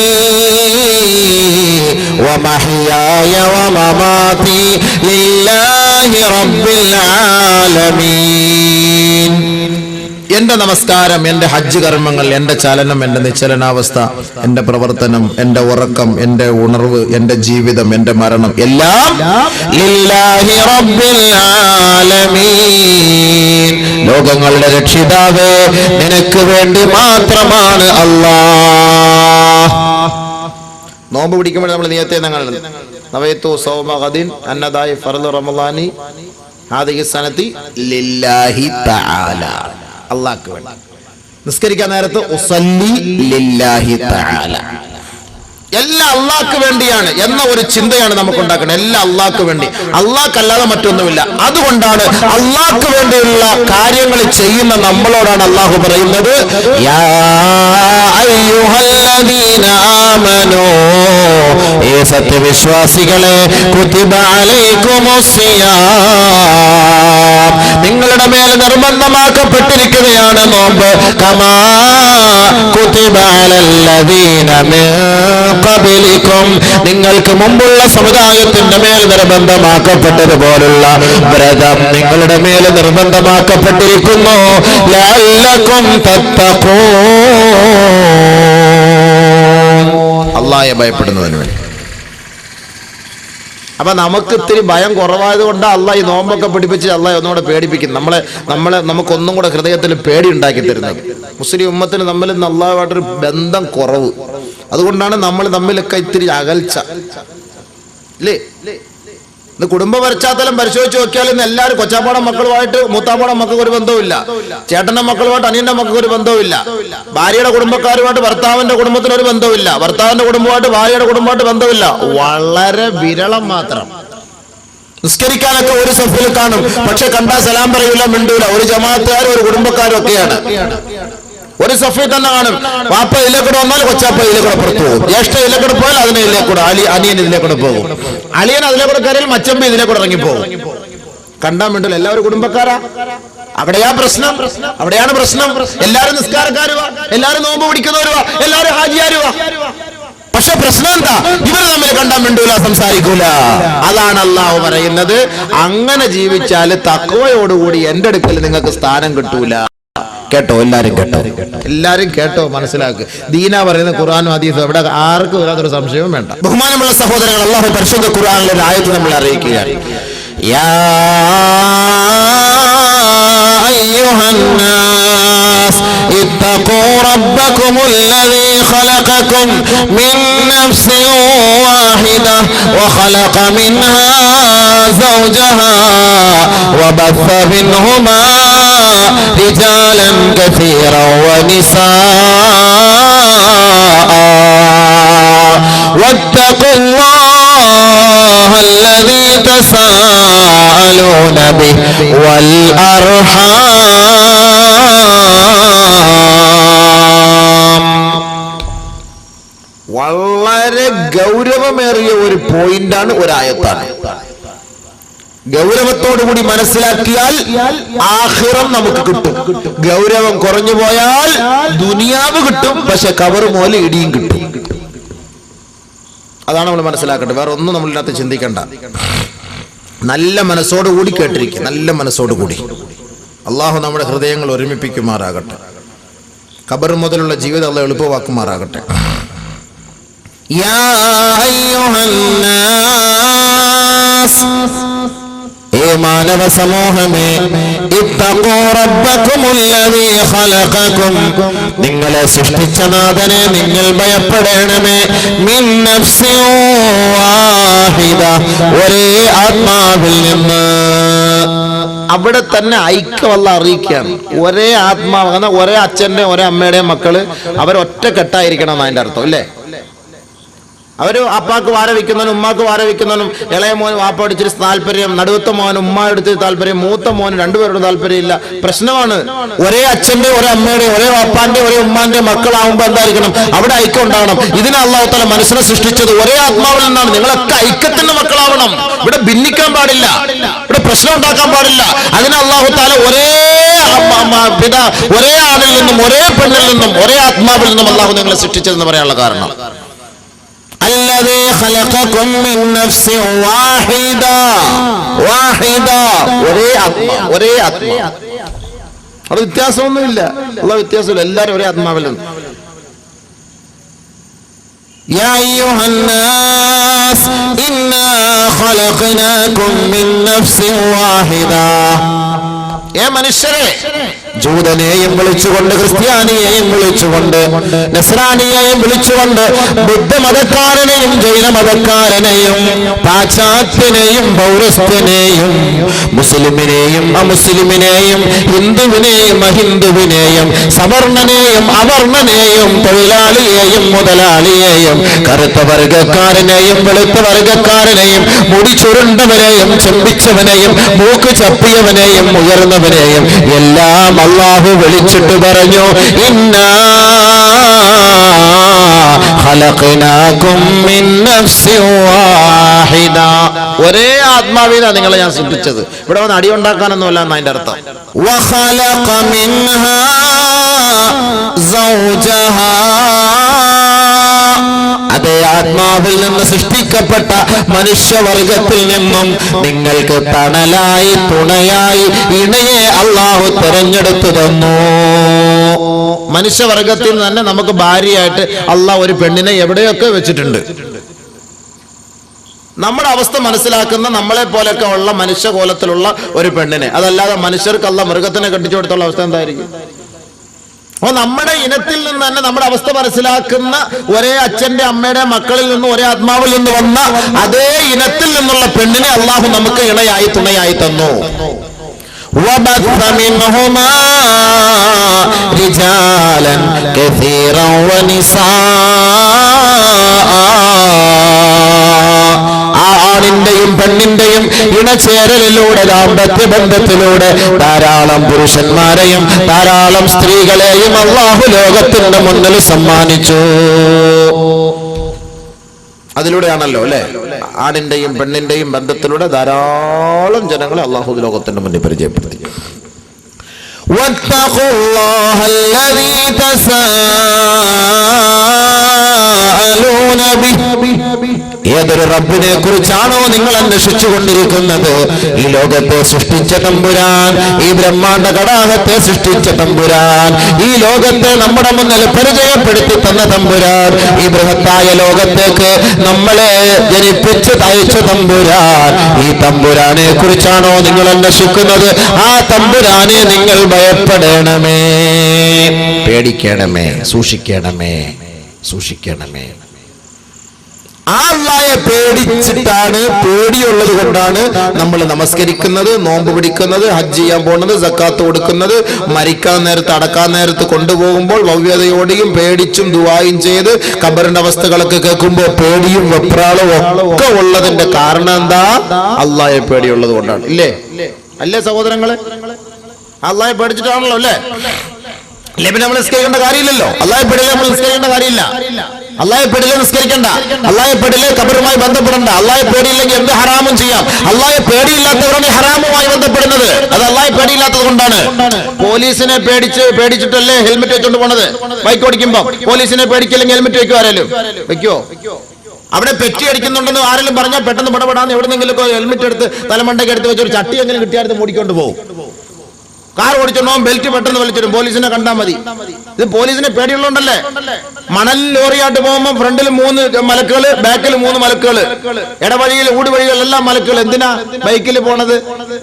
വമഹ്യായ വമമാതി ലില്ലാഹി റബ്ബിൽ ആലമീൻ. എന്റെ നമസ്കാരം, എന്റെ ഹജ്ജ് കർമ്മങ്ങൾ, എന്റെ ചലനം, എന്റെ നിശ്ചലനാവസ്ഥ, എന്റെ പ്രവർത്തനം, എന്റെ ഉറക്കം, എന്റെ ഉണർവ്, എന്റെ ജീവിതം, എന്റെ മരണം എല്ലാം ലില്ലാഹി റബ്ബിൽ ആലമീൻ, ലോകങ്ങളുടെ രക്ഷിതാവേ നിനക്ക് വേണ്ടി മാത്രമാണ് അല്ലാഹ്. നോമ്പ് പിടിക്കുമ്പോൾ നമ്മൾ നിയത്തെ നവൈതു സൗമ ഗദിൻ അന്നദായി ഫർദ് റമളാനി ഹാദിഹി സനതി ലില്ലാഹി തആല, അല്ലാഹ്ക്ക് വേണ്ടി. നിസ്കരിക്കാൻ നേരത്ത് ഉസല്ലി ലില്ലാഹി തആല, എല്ലാം അള്ളാഹ്ക്ക് വേണ്ടിയാണ് എന്ന ഒരു ചിന്തയാണ് നമുക്ക് ഉണ്ടാക്കുന്നത്. എല്ലാം അള്ളാഹ്ക്ക് വേണ്ടി, അള്ളാഹ്ക്കല്ലാതെ മറ്റൊന്നുമില്ല. അതുകൊണ്ടാണ് അള്ളാഹ്ക്ക് വേണ്ടിയുള്ള കാര്യങ്ങൾ ചെയ്യുന്ന നമ്മളോടാണ് അള്ളാഹു പറയുന്നത്, യാ അയ്യുഹല്ലദീന ആമനൂ, ഏ സത്യവിശ്വാസികളെ, കുതിബ അലൈക്കുമുസ്സിയാം, നിങ്ങളുടെ മേൽ നിർബന്ധമാക്കപ്പെട്ടിരിക്കുകയാണ് നോമ്പ്, കമാ കുതിബ അലല്ലദീന മിൻ ഖബലികും, നിങ്ങൾക്ക് മുമ്പുള്ള സമുദായത്തിന്റെ മേൽ നിർബന്ധമാക്കപ്പെട്ടതുപോലുള്ള വ്രതം നിങ്ങളുടെ മേൽ നിർബന്ധമാക്കപ്പെട്ടിരിക്കുന്നു, ലഅല്ലകും തത്തഖൂൻ, അല്ലാഹയെ ഭയപ്പെടുന്നതിന് വേണ്ടി. അപ്പൊ നമുക്ക് ഇത്തിരി ഭയം കുറവായത് കൊണ്ട് അള്ളാഹ് ഈ നോമ്പൊക്കെ പിടിപ്പിച്ച് അള്ളാഹ് ഒന്നുകൂടെ പേടിപ്പിക്കും നമ്മളെ നമുക്കൊന്നും കൂടെ ഹൃദയത്തിൽ പേടി ഉണ്ടാക്കി തരുന്നത്. മുസ്ലിം ഉമ്മത്തിന് തമ്മിൽ ഇന്ന് അള്ളാഹുമായിട്ടൊരു ബന്ധം കുറവ്. അതുകൊണ്ടാണ് നമ്മൾ തമ്മിലൊക്കെ ഇത്തിരി അകൽച്ച അല്ലേ. ഇന്ന് കുടുംബ പശ്ചാത്തലം പരിശോധിച്ച് നോക്കിയാൽ ഇന്ന് എല്ലാവരും കൊച്ചാപ്പാടം മക്കളുമായിട്ട് മൂത്താപ്പാടം മക്കൾക്ക് ഒരു ബന്ധവുമില്ല, ചേട്ടന്റെ മക്കളുമായിട്ട് അനിയന്റെ മക്കൾക്ക് ഒരു ബന്ധവുമില്ല, ഭാര്യയുടെ കുടുംബക്കാരുമായിട്ട് ഭർത്താവിന്റെ കുടുംബത്തിന് ഒരു ബന്ധവുമില്ല, ഭർത്താവിന്റെ കുടുംബമായിട്ട് ഭാര്യയുടെ കുടുംബമായിട്ട് ബന്ധമില്ല. വളരെ വിരളം മാത്രം. നിസ്കരിക്കാനൊക്കെ ഒരു സഫിൽ കാണും, പക്ഷെ കണ്ടാ സലാം പറയൂല, മിണ്ടൂല. ഒരു ജമാഅത്തുകാരും ഒരു കുടുംബക്കാരും ഒക്കെയാണ്. ഒരു സഫിൽ തന്നെ കാണും, വാപ്പ ഇതിലേക്കൂടെ വന്നാൽ കൊച്ചാപ്പ ഇതിലേക്കൂടെ പുറത്തു പോകും, ജ്യേഷ്ഠ ഇതിലേക്കൂടെ പോയാൽ അതിനെ ഇതിലേക്കൂടെ, അനിയൻ ഇതിലേക്കൂടെ പോകും, അളിയൻ അതിലേക്കൂടെ കയറിയാൽ മച്ചമ്പി ഇതിലേക്കൂടെ ഇറങ്ങിപ്പോകും. കണ്ടാൻ വേണ്ടില്ല, എല്ലാവരും കുടുംബക്കാരാ. അവിടെയാണ് പ്രശ്നം. എല്ലാരും നിസ്കാരക്കാരുവാ, എല്ലാരും നോമ്പ് പിടിക്കുന്നവരുവാ, എല്ലാരും ഹാജിയാരുവാ. പക്ഷെ പ്രശ്നം എന്താ? ഇവർ തമ്മിൽ കണ്ടാൻ വേണ്ടൂല, സംസാരിക്കൂല. അതാണ് അല്ലാഹു പറയുന്നത്, അങ്ങനെ ജീവിച്ചാൽ തഖ്വയോടുകൂടി എന്റെ അടുക്കൽ നിങ്ങൾക്ക് സ്ഥാനം കിട്ടൂല. കേട്ടോ, എല്ലാരും കേട്ടോ, എല്ലാരും കേട്ടോ, മനസ്സിലാക്കുക. ദീന പറയുന്ന ഖുർആനും ഹദീസും ഇവിടെ ആർക്കും യാതൊരു സംശയവും വേണ്ട. ബഹുമാനമുള്ള സഹോദരങ്ങൾ, അല്ലാഹു പരിശുദ്ധ ഖുർആനിലെ ഒരു ആയത്ത് നമ്മൾ അറിയിക്കുകയാണ്. യാ അയ്യുഹന്നാസ് ഇത്തഖൂ റബ്ബകുമുല്ലദീ ഖലഖകും മിൻ നഫ്സിൻ വാഹിദ വഖലഖ മിൻഹാ സൗജഹാ വബث മിൻഹുമാ റിജാലൻ കസീറൻ വനിസാഅ واتقوا الله الذي تساءلون به والأرحام. വളരെ ഗൗരവമേറിയ ഒരു പോയിന്റാണ്, ഒരായത്താണ്. ഗൗരവത്തോടുകൂടി മനസ്സിലാക്കിയാൽ ആഖിറം നമുക്ക് കിട്ടും. ഗൗരവം കുറഞ്ഞു പോയാൽ ദുനിയാവ് കിട്ടും, പക്ഷെ കവർ പോലെ ഇടിയും കിട്ടും. അതാണ് നമ്മൾ മനസ്സിലാക്കേണ്ടത്. വേറെ ഒന്നും നമ്മളിനകത്ത് ചിന്തിക്കണ്ട. നല്ല മനസ്സോടുകൂടി കേട്ടിരിക്കുക, നല്ല മനസ്സോടുകൂടി. അള്ളാഹു നമ്മുടെ ഹൃദയങ്ങൾ ഒരുമിപ്പിക്കുമാറാകട്ടെ. ഖബർ മുതലുള്ള ജീവിതം അള്ളാഹു എളുപ്പമാക്കുമാറാകട്ടെ. യാ അയ്യുഹന്നാസ്, ഏ മാനവ സമൂഹമേ, ഇത്തഖൂ റബ്ബകുമുല്ലദീ ഖലഖകും, നിങ്ങളെ സൃഷ്ടിച്ച നാഥനെ നിങ്ങൾ ഭയപ്പെടണമേ. മിൻ നഫ്സിൻ വാഹിദ, ഒരേ ആത്മാവിൽ നിന്ന്. അവിടെ തന്നെ ഐക്യമല്ല അറിയിക്കുകയാണ്. ഒരേ ആത്മാവ്, ഒരേ അച്ഛന്റെ ഒരേ അമ്മയുടെയും മക്കള് അവരൊറ്റ കെട്ടായിരിക്കണം എന്ന് അതിന്റെ അർത്ഥം അല്ലേ? അവര് അപ്പാക്ക് വാര വയ്ക്കുന്നവനും ഉമ്മാക്ക് വാര വയ്ക്കുന്നവനും, ഇളയ മോൻ വാപ്പ അടിച്ചിട്ട് താല്പര്യം, നടുവത്ത മോൻ ഉമ്മ എടുത്ത് താല്പര്യം, മൂത്ത മോൻ രണ്ടുപേരുടെ താല്പര്യം ഇല്ല. പ്രശ്നമാണ്. ഒരേ അച്ഛന്റെ ഒരേ അമ്മയുടെ ഒരേ വാപ്പാന്റെ ഒരേ ഉമ്മാന്റെ മക്കളാവുമ്പോ എന്തായിരിക്കണം? അവിടെ ഐക്യം ഉണ്ടാവണം. ഇതിനെ അല്ലാഹു തആല മനുഷ്യനെ സൃഷ്ടിച്ചത് ഒരേ ആത്മാവിൽ നിന്നാണ്. നിങ്ങളൊക്കെ ഐക്യത്തിന്റെ മക്കളാവണം. ഇവിടെ ഭിന്നിക്കാൻ പാടില്ല, ഇവിടെ പ്രശ്നം ഉണ്ടാക്കാൻ പാടില്ല. അതിന് അല്ലാഹു തആല ഒരേ ആണിൽ നിന്നും ഒരേ പെണ്ണിൽ നിന്നും ഒരേ ആത്മാവിൽ നിന്നും അല്ലാഹു നിങ്ങളെ സൃഷ്ടിച്ചതെന്ന് പറയാനുള്ള കാരണം, الذي خلقكم من نفس واحدة. ഒരേ ആത്മാ, ഒരേ ആത്മാ. അത് വ്യത്യാസമൊന്നുമില്ല. ഉള്ള വ്യത്യാസമില്ല. എല്ലാവരും ഒരേ ആത്മാവിലും. يا أيها الناس إنا خلقناكم من نفس واحدة. ഏ മനുഷ്യരെ, ജൂതനെയും വിളിച്ചുകൊണ്ട്, ക്രിസ്ത്യാനിയെയും വിളിച്ചുകൊണ്ട്, നസ്രാനിയെയും വിളിച്ചുകൊണ്ട്, ബുദ്ധമതക്കാരനെയും ജൈനമതക്കാരനെയും പാശ്ചാത്യനെയും പൗരസ്ത്യനെയും മുസ്ലിമിനെയും അമുസ്ലിമിനെയും ഹിന്ദുവിനെയും അഹിന്ദുവിനെയും സവർണനെയും അവർണനെയും തൊഴിലാളിയെയും മുതലാളിയെയും കറുത്ത വർഗക്കാരനെയും വെളുത്ത വർഗക്കാരനെയും മുടി ചുരുണ്ടവനെയും ചെമ്പിച്ചവനെയും മൂക്ക് ചപ്പിയവനെയും ഉയർന്നവനെയും എല്ലാം അല്ലാഹു വിളിച്ചിട്ട് പറഞ്ഞു, ഇന്നാ ഖലഖനാകും മിൻ നഫ്സിൻ വാഹിദ. ഒരേ ആത്മാവിനാണ് നിങ്ങളെ ഞാൻ സൃഷ്ടിച്ചത്. ഇവിടെ വന്ന് അടി ഉണ്ടാക്കാനൊന്നുമല്ല എന്ന് അതിന്റെ അർത്ഥം. വഖലഖ മിൻഹാ സൗജഹാ, അതേ ആത്മാവിൽ നിന്ന് സൃഷ്ടിക്കപ്പെട്ട മനുഷ്യവർഗത്തിൽ നിന്നും നിങ്ങൾക്ക് തണലായി തുണയായി ഇണയെ അല്ലാഹു തെരഞ്ഞെടുത്തു തന്നു. മനുഷ്യവർഗത്തിൽ തന്നെ നമുക്ക് ഭാര്യയായിട്ട് അള്ളാഹ് ഒരു പെണ്ണിനെ എവിടെയൊക്കെ വെച്ചിട്ടുണ്ട്. നമ്മുടെ അവസ്ഥ മനസ്സിലാക്കുന്ന നമ്മളെ പോലെയൊക്കെ ഉള്ള മനുഷ്യകോലത്തിലുള്ള ഒരു പെണ്ണിനെ, അതല്ലാതെ മനുഷ്യർക്ക് അള്ളാഹ് മൃഗത്തിനെ കെട്ടിച്ചു കൊടുത്തുള്ള അവസ്ഥ എന്തായിരിക്കും? അപ്പൊ നമ്മുടെ ഇനത്തിൽ നിന്ന് തന്നെ നമ്മുടെ അവസ്ഥ മനസ്സിലാക്കുന്ന ഒരേ അച്ഛന്റെ അമ്മയുടെ മക്കളിൽ നിന്ന് ഒരേ ആത്മാവിൽ നിന്ന് വന്ന അതേ ഇനത്തിൽ നിന്നുള്ള പെണ്ണിനെ അള്ളാഹു നമുക്ക് ഇണയായി തുണയായി തന്നു. وبث منهما رجالا كثيرا ونساء. ആണിന്റെയും പെണ്ണിന്റെയും ഇണചേരലിലൂടെ, ദാമ്പത്യ ബന്ധത്തിലൂടെ ധാരാളം പുരുഷന്മാരെയും ധാരാളം സ്ത്രീകളെയും അല്ലാഹു ലോകത്തിന്റെ മുന്നിൽ സമ്മാനിച്ചു. അതിലൂടെയാണല്ലോ അല്ലെ, ആണിന്റെയും പെണ്ണിന്റെയും ബന്ധത്തിലൂടെ ധാരാളം ജനങ്ങളെ അല്ലാഹു ലോകത്തിന്റെ മുന്നിൽ പരിചയപ്പെടുത്തി. واتقوا الله الذي تساءلون به ഏതൊരു റബ്ബിനെ കുറിച്ചാണോ നിങ്ങൾ അന്വേഷിച്ചു കൊണ്ടിരിക്കുന്നത്, ഈ ലോകത്തെ സൃഷ്ടിച്ച തമ്പുരാൻ, ഈ ബ്രഹ്മാണ്ഡ കടാഹത്തെ സൃഷ്ടിച്ച തമ്പുരാൻ, ഈ ലോകത്തെ നമ്മുടെ മുന്നിൽ പരിചയപ്പെടുത്തി തന്ന തമ്പുരാൻ, ഈ ബൃഹത്തായ ലോകത്തേക്ക് നമ്മളെ ജനിപ്പിച്ച് തയച്ച തമ്പുരാൻ, ഈ തമ്പുരാനെ കുറിച്ചാണോ നിങ്ങൾ അന്വേഷിക്കുന്നത്, ആ തമ്പുരാനെ നിങ്ങൾ ഭയപ്പെടണമേ, പേടിക്കണമേ, സൂക്ഷിക്കണമേ, സൂക്ഷിക്കണമേ. ആ അല്ലാഹയെ പേടിച്ചിട്ടാണ്, പേടിയുള്ളത് കൊണ്ടാണ് നമ്മൾ നമസ്കരിക്കുന്നത്, നോമ്പ് പിടിക്കുന്നത്, ഹജ്ജ് ചെയ്യാൻ പോകുന്നത്, സക്കാത്ത് കൊടുക്കുന്നത്, മരിക്കാൻ നേരത്ത് അടക്കാൻ നേരത്ത് കൊണ്ടുപോകുമ്പോൾ ഭവ്യതയോടെയും പേടിച്ചും ദുആയും ചെയ്ത് ഖബറിന്റെ അവസ്ഥകളൊക്കെ കേൾക്കുമ്പോൾ പേടിയും വെപ്രാളും ഒക്കെ ഉള്ളതിന്റെ കാരണം എന്താ? അല്ലാഹയെ പേടിയുള്ളത് കൊണ്ടാണ്. ഇല്ലേ അല്ലേ സഹോദരങ്ങളെ? അല്ലാഹയെ പേടിച്ചിട്ടാണല്ലോ അല്ലേ? അല്ലെ പിന്നെ നമ്മൾ നിസ്കരിക്കേണ്ട കാര്യമില്ലല്ലോ. അല്ലാഹയെ പേടിയില്ല, നമ്മൾ നിസ്കരിക്കേണ്ട കാര്യമില്ല. അല്ലാഹയെ പേടിയില്ല, നിസ്കരിക്കണ്ട. അല്ലാഹയെ പേടിയില്ല, ഖബറുമായി ബന്ധപ്പെടണ്ട. അല്ലാഹയെ പേടിയില്ലെങ്കിൽ എന്ത് ഹറാമും ചെയ്യാം. അല്ലാഹയെ പേടിയില്ലാത്തവരാണ് ഹറാമുമായി ബന്ധപ്പെടുന്നത്. അത് അല്ലാഹയെ പേടിയില്ലാത്തത് കൊണ്ടാണ്. പോലീസിനെ പേടിച്ചിട്ടല്ലേ ഹെൽമെറ്റ് വെച്ചോണ്ട് പോണത്? ബൈക്ക് ഓടിക്കുമ്പോ പോലീസിനെ പേടിക്കില്ലെങ്കിൽ ഹെൽമെറ്റ് വെക്കോ? ആരെങ്കിലും വെക്കോ? അവിടെ പെറ്റി അടിക്കുന്നുണ്ടെന്ന് ആരെങ്കിലും പറഞ്ഞാൽ പെട്ടെന്ന് പടപെടാന്ന് എവിടെന്നെങ്കിലും ഹെൽമെറ്റ് എടുത്ത് തലമണ്ടയ്ക്ക് എടുത്ത് വെച്ചൊരു ചട്ടി എങ്ങനെ കിട്ടിയാടുത്ത് മൂടിക്കൊണ്ട് പോകും. കാർ ഓടിച്ചോണ്ടോ ബെൽറ്റ് പെട്ടെന്ന് വലിച്ചിടും, പോലീസിനെ കണ്ടാൽ മതി. ഇത് പോലീസിനെ പേടിയുള്ളതുകൊണ്ടല്ലേ? മണൽ ലോറിയായിട്ട് പോകുമ്പോൾ ഫ്രണ്ടിൽ 3 മലക്കുകള്, ബാക്കിൽ 3 മലക്കുകള്, ഇടവഴിയിൽ ഊടുവഴികളെല്ലാം മലക്കുകൾ. എന്തിനാ ബൈക്കിൽ പോണത്?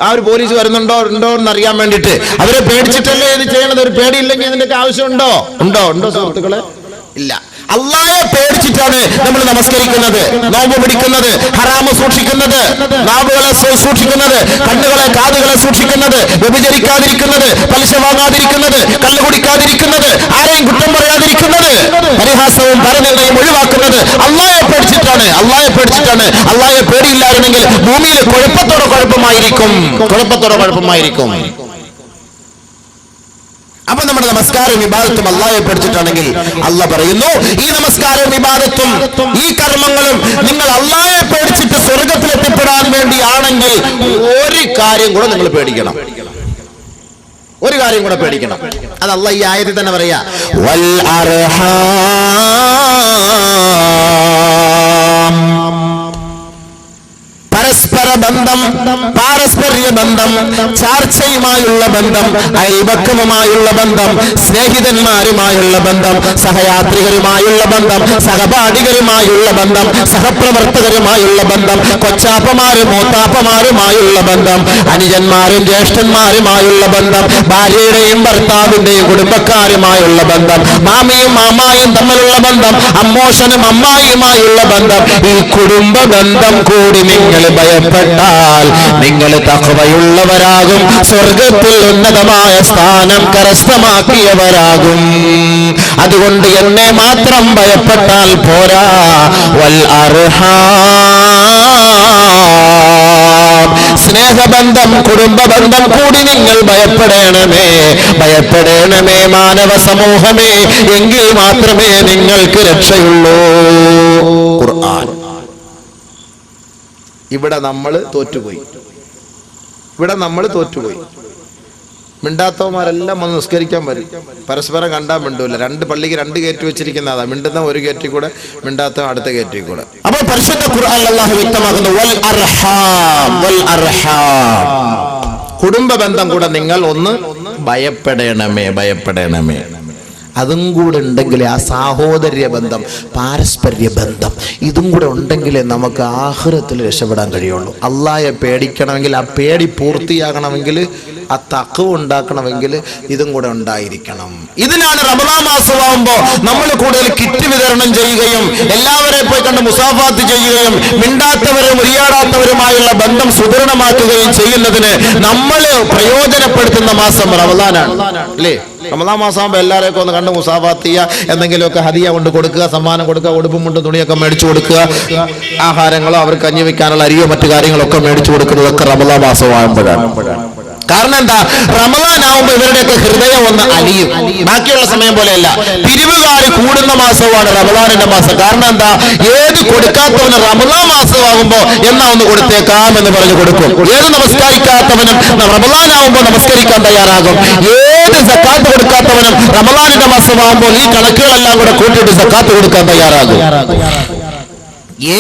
ആ ഒരു പോലീസ് വരുന്നുണ്ടോ ഉണ്ടോ എന്ന് അറിയാൻ വേണ്ടിട്ട്. അവരെ പേടിച്ചിട്ടല്ലേ ഇത് ചെയ്യണത്. ഒരു പേടിയില്ലെങ്കിൽ ഇതിന്റെ ആവശ്യമുണ്ടോ? ഉണ്ടോ സുഹൃത്തുക്കളെ? ഇല്ല. അല്ലാഹയെ പേടിച്ചിട്ടാണ് നമ്മൾ നമസ്കരിക്കുന്നത്, നോമ്പ് പിടിക്കുന്നത്, ഹറാമ് സൂക്ഷിക്കുന്നത്, നാവുകളെ സൂക്ഷിക്കുന്നത്, കണ്ണുകളെ കാതുകളെ സൂക്ഷിക്കുന്നത്, വ്യഭിചരിക്കാതിരിക്കുന്നത്, പലിശ വാങ്ങാതിരിക്കുന്നത്, കള്ളു കുടിക്കാതിരിക്കുന്നത്, ആരെയും കുറ്റം പറയാതിരിക്കുന്നത്, പരിഹാസവും പരനിന്ദയും ഒഴിവാക്കുന്നത് അല്ലാഹയെ പേടിച്ചിട്ടാണ്. അല്ലാഹയെ പേടിച്ചിട്ടാണ്. അല്ലാഹയെ പേടിയില്ലായിരുന്നെങ്കിൽ ഭൂമിയിൽ കുഴപ്പമായിരിക്കും. അപ്പൊ നമ്മുടെ നമസ്കാരവും ഇബാദത്തും അല്ലാഹയെ പേടിച്ചിട്ടാണെങ്കിൽ അല്ലാഹ് പറയുന്നു, ഈ നമസ്കാരവും ഇബാദത്തും ഈ കർമ്മങ്ങളും നിങ്ങൾ അല്ലാഹയെ പേടിച്ചിട്ട് സ്വർഗത്തിൽ എത്തിപ്പെടാൻ വേണ്ടിയാണെങ്കിൽ ഒരു കാര്യം കൂടെ നിങ്ങൾ പേടിക്കണം. ഒരു കാര്യം കൂടെ പേടിക്കണം. അത് അല്ലാഹ് ഈ ആയത്തിൽ തന്നെ പറയാ, വൽ അർഹാം, പരസ്പര ബന്ധം, പാരസ്പര്യ ബന്ധം, ചാർച്ചയുമായുള്ള ബന്ധം, അയൽപക്കവുമായുള്ള ബന്ധം, സ്നേഹിതന്മാരുമായുള്ള ബന്ധം, സഹയാത്രികരുമായുള്ള ബന്ധം, സഹപാഠികരുമായുള്ള ബന്ധം, സഹപ്രവർത്തകരുമായുള്ള ബന്ധം, കൊച്ചാപ്പമാരും മൂത്താപ്പമാരുമായുള്ള ബന്ധം, അനുജന്മാരും ജ്യേഷ്ഠന്മാരുമായുള്ള ബന്ധം, ഭാര്യയുടെയും ഭർത്താവിന്റെയും കുടുംബക്കാരുമായുള്ള ബന്ധം, മാമിയും മാമായും തമ്മിലുള്ള ബന്ധം, അമ്മോഷനും അമ്മായിയുമായുള്ള ബന്ധം. ഈ കുടുംബ ബന്ധം കൂടി നിങ്ങൾ ഭയപ്പെട്ടാൽ നിങ്ങൾ തഖ്വയുള്ളവരാകും, സ്വർഗത്തിൽ ഉന്നതമായ സ്ഥാനം കരസ്ഥമാക്കിയവരാകും. അതുകൊണ്ട് എന്നെ മാത്രം ഭയപ്പെട്ടാൽ പോരാ, വൽ അർഹാം, സ്നേഹബന്ധം, കുടുംബബന്ധം കൂടി നിങ്ങൾ ഭയപ്പെടണമേ മാനവ സമൂഹമേ. എങ്കിൽ മാത്രമേ നിങ്ങൾക്ക് രക്ഷയുള്ളൂ. ഖുർആൻ. ഇവിടെ നമ്മൾ തോറ്റുപോയി. മിണ്ടാത്തവന്മാരെല്ലാം വന്ന് നിസ്കരിക്കാൻ വരും. പരസ്പരം കണ്ടാൽ മിണ്ടൂല. 2 പള്ളിക്ക് 2 ഗേറ്റ് വെച്ചിരിക്കുന്നതാ. മിണ്ടുന്ന ഒരു ഗേറ്റിൽ കൂടെ, മിണ്ടാത്ത അടുത്ത ഗേറ്റിൽ കൂടെ. അപ്പോൾ പരിശുദ്ധ ഖുർആനിൽ അല്ലാഹു വ്യക്തമാക്കുന്നു, വൽ അർഹാം, കുടുംബ ബന്ധം കൂടെ നിങ്ങൾ ഒന്ന് ഭയപ്പെടണമേ. അതും കൂടെ ഉണ്ടെങ്കിലേ, ആ സാഹോദര്യ ബന്ധം, പാരസ്പര്യ ബന്ധം, ഇതും കൂടെ ഉണ്ടെങ്കിലേ നമുക്ക് ആഖിറത്തിൽ രക്ഷപ്പെടാൻ കഴിയുള്ളൂ. അല്ലാഹയെ പേടിക്കണമെങ്കിൽ, ആ പേടി പൂർത്തിയാകണമെങ്കിൽ, ആ തഖ്വ ഉണ്ടാക്കണമെങ്കിൽ ഇതും കൂടെ ഉണ്ടായിരിക്കണം. ഇതിനാണ് റമദാൻ മാസമാകുമ്പോ നമ്മൾ കൂടുതൽ കിറ്റ് വിതരണം ചെയ്യുകയും എല്ലാവരെയും പോയി കണ്ട് മുസാഫാത്ത് ചെയ്യുകയും മിണ്ടാത്തവരും ഉരിയാടാത്തവരുമായുള്ള ബന്ധം സുദൃഢമാക്കുകയും ചെയ്യുന്നതിന് നമ്മൾ പ്രയോജനപ്പെടുത്തുന്ന മാസം റമദാനാണ്, അല്ലേ? റമദാൻ മാസമാകുമ്പോ എല്ലാവരെയൊക്കെ ഒന്ന് കണ്ട് മുസാഫാത്ത് ചെയ്യുക, എന്തെങ്കിലുമൊക്കെ ഹദിയ കൊണ്ട് കൊടുക്കുക, സമ്മാനം കൊടുക്കുക, ഉടുപ്പും മുണ്ടും തുണിയൊക്കെ മേടിച്ചു കൊടുക്കുക, ആഹാരങ്ങളോ അവർക്ക് കഞ്ഞി വെക്കാനുള്ള അരിയോ മറ്റു കാര്യങ്ങളൊക്കെ മേടിച്ചു കൊടുക്കുന്നതൊക്കെ റമദാൻ മാസമാകുമ്പോഴാണ്. കാരണം എന്താ? റമദാൻ ആവുമ്പോ ഇവരുടെയൊക്കെ ഹൃദയം ഒന്ന് അലിയും. ബാക്കിയുള്ള സമയം പോലെയല്ല. പിരിവുകാർ കൂടുന്ന മാസമാണ് റമദാനിന്റെ മാസം. കാരണം എന്താ? ഏത് കൊടുക്കാത്തവന് റമദാൻ മാസമാകുമ്പോ എന്നാ ഒന്ന് കൊടുത്തേക്കാം എന്ന് പറഞ്ഞു കൊടുക്കും. ഏത് നമസ്കരിക്കാത്തവനും റമദാൻ ആവുമ്പോൾ നമസ്കരിക്കാൻ തയ്യാറാകും. ഏത് സക്കാത്ത് കൊടുക്കാത്തവനും റമദാനിന്റെ മാസമാകുമ്പോൾ ഈ കണക്കുകളെല്ലാം കൂടെ കൂട്ടിയിട്ട് സക്കാത്ത് കൊടുക്കാൻ തയ്യാറാകും.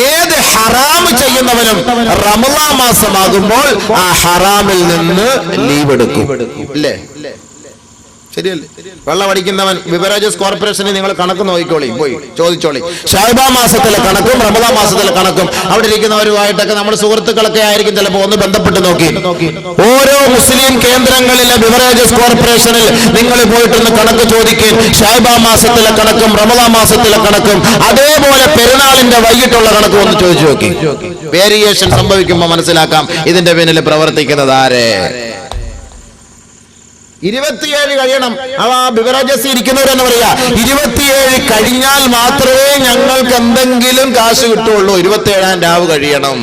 ഏത് ഹറാമ് ചെയ്യുന്നവനും റമളാൻ മാസമാകുമ്പോൾ ആ ഹറാമിൽ നിന്ന് ലീവ് എടുക്കും. ഇല്ലേ? ശരിയല്ലേ? വെള്ളം അടിക്കുന്നവൻ ബിവറേജസ് കോർപ്പറേഷനിൽ നിങ്ങൾ കണക്ക് നോക്കിക്കോളി, പോയി ചോദിച്ചോളി. ഷഅബാൻ മാസത്തിലെ കണക്കും റമളാൻ മാസത്തിലെ കണക്കും അവിടെ ഇരിക്കുന്നവരുമായിട്ടൊക്കെ നമ്മുടെ സുഹൃത്തുക്കളൊക്കെ ആയിരിക്കും ചിലപ്പോൾ ഒന്ന് ബന്ധപ്പെട്ട് നോക്കി. ഓരോ മുസ്ലിം കേന്ദ്രങ്ങളിലെ ബിവറേജസ് കോർപ്പറേഷനിൽ നിങ്ങൾ പോയിട്ടൊന്ന് കണക്ക് ചോദിക്കും. ഷഅബാൻ മാസത്തിലെ കണക്കും റമളാൻ മാസത്തിലെ കണക്കും അതേപോലെ പെരുന്നാളിന്റെ വൈകിട്ടുള്ള കണക്കും ഒന്ന് ചോദിച്ചു നോക്കി. വേരിയേഷൻ സംഭവിക്കുമ്പോൾ മനസ്സിലാക്കാം ഇതിന്റെ പിന്നിൽ പ്രവർത്തിക്കുന്നത് ആരെ. 27 കഴിയണം. ആ ബിവറേജസ് ഇരിക്കുന്നവരെന്ന് പറയാ 27 കഴിഞ്ഞാൽ മാത്രമേ ഞങ്ങൾക്ക് എന്തെങ്കിലും കാശ് കിട്ടുള്ളൂ. 27-ാം രാവ് കഴിയണം.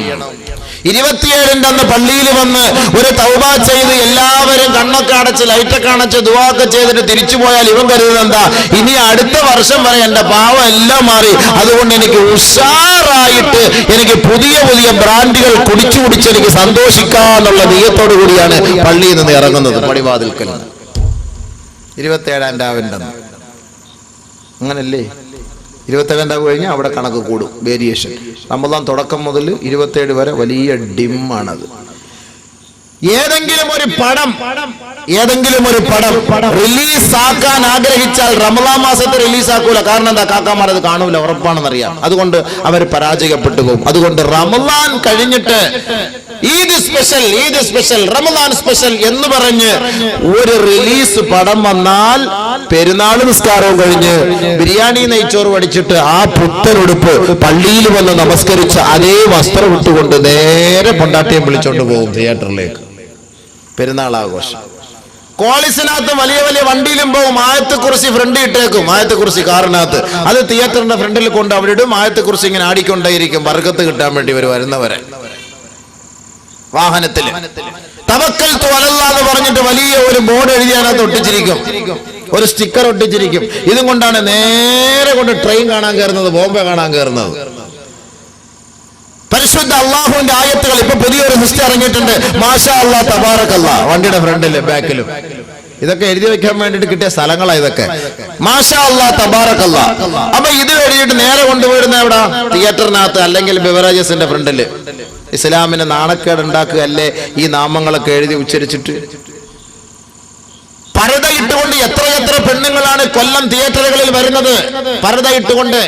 27-ന്റെ അന്ന് പള്ളിയിൽ വന്ന് ഒരു തൗബ ചെയ്ത് എല്ലാവരും കണ്ണൊക്കെ അടച്ച് ലൈറ്റൊക്കെ അടച്ച് ദുആക്കെ ചെയ്തിട്ട് തിരിച്ചു പോയാൽ ഇവൻ കരുതുന്നത് എന്താ, ഇനി അടുത്ത വർഷം വരെ എന്റെ പാവം എല്ലാം മാറി, അതുകൊണ്ട് എനിക്ക് ഉഷാറായിട്ട് എനിക്ക് പുതിയ പുതിയ ബ്രാൻഡുകൾ കുടിച്ചു എനിക്ക് സന്തോഷിക്കാന്നുള്ള നീയത്തോടു കൂടിയാണ് പള്ളിയിൽ നിന്ന് ഇറങ്ങുന്നത്. പടിവാതിൽക്കൽ 27-ാം രാവിന്റെ അന്ന് അങ്ങനല്ലേ? 27-ാം രാവ് കഴിഞ്ഞാൽ അവിടെ കണക്ക് കൂടും, വേരിയേഷൻ. റമളാൻ തുടക്കം മുതൽ 27 വരെ വലിയ ഡിമ്മാണത്. ഏതെങ്കിലും ഒരു പടം റിലീസ് ആക്കാൻ ആഗ്രഹിച്ചാൽ റമളാൻ മാസത്തെ റിലീസ് ആക്കൂല. കാരണം എന്താ? കാക്കാമാർ അത് കാണൂല, ഉറപ്പാണെന്നറിയാം. അതുകൊണ്ട് അവർ പരാജയപ്പെട്ടു പോകും. അതുകൊണ്ട് റമളാൻ കഴിഞ്ഞിട്ട് ഈദ് സ്പെഷ്യൽ റമളാൻ സ്പെഷ്യൽ എന്ന് പറഞ്ഞ് ഒരു റിലീസ് പടം വന്നാൽ പെരുന്നാൾ നിസ്കാരവും കഴിഞ്ഞ് ബിരിയാണി നെയ്ച്ചോറ് പഠിച്ചിട്ട് ആ പുത്തനുടുപ്പ് പള്ളിയിൽ വന്ന് നമസ്കരിച്ച് അതേ വസ്ത്രം ഇട്ടുകൊണ്ട് നേരെ പൊണ്ടാട്ടിയെ വിളിച്ചോണ്ട് പോകും തിയേറ്ററിലേക്ക്. പെരുന്നാൾ ആഘോഷം. കോളേജിനകത്ത് വലിയ വലിയ വണ്ടിയിലും പോകും. ആയത്തെക്കുറിച്ച് ഫ്രണ്ട് ഇട്ടേക്കും, ആയത്തെക്കുറിച്ച് കാറിനകത്ത്. അത് തിയേറ്ററിന്റെ ഫ്രണ്ടിൽ കൊണ്ട് അവരിടും. ആയത്തെക്കുറിച്ച് ഇങ്ങനെ ആടിക്കൊണ്ടേയിരിക്കും ബർക്കത്ത് കിട്ടാൻ വേണ്ടി ഇവർ വരുന്നവരെ. വാഹനത്തിൽ തവക്കൽതു അലല്ലാഹ് എന്ന് പറഞ്ഞിട്ട് വലിയ ഒരു ബോർഡ് എഴുതിയാനകത്ത് ഒട്ടിച്ചിരിക്കും, ഒരു സ്റ്റിക്കർ ഒട്ടിച്ചിരിക്കും. ഇതും കൊണ്ടാണ് നേരെ കൊണ്ട് ട്രെയിൻ കാണാൻ കയറുന്നത്, ബോംബെ കാണാൻ കയറുന്നത്. പരിശുദ്ധ അള്ളാഹുവിന്റെ ആയത്തുകൾ ഇപ്പൊ പുതിയൊരു ലിസ്റ്റ് ഇറങ്ങിയിട്ടുണ്ട്. മാഷാ അല്ലാ തബാറക്കല്ലാ വണ്ടിയുടെ ഫ്രണ്ടിലും ബാക്കിലും. ഇതൊക്കെ എഴുതി വെക്കാൻ വേണ്ടിട്ട് കിട്ടിയ സ്ഥലങ്ങളാ ഇതൊക്കെ. മാഷാ അല്ലാ തബാറക്കല്ലാ. അപ്പൊ ഇത് എഴുതിയിട്ട് നേരെ കൊണ്ടുപോയിരുന്ന എവിടെ? തിയേറ്ററിനകത്ത് അല്ലെങ്കിൽ ബിവറേജസിന്റെ ഫ്രണ്ടില്. ഇസ്ലാമിന് നാണക്കേട് ഉണ്ടാക്കുകയല്ലേ ഈ നാമങ്ങളൊക്കെ എഴുതി ഉച്ചരിച്ചിട്ട്? പർദ ഇട്ടുകൊണ്ട് എത്ര പെണ്ണുങ്ങളാണ് കൊല്ലം തിയേറ്ററുകളിൽ വരുന്നത്, പർദ ഇട്ടുകൊണ്ട്.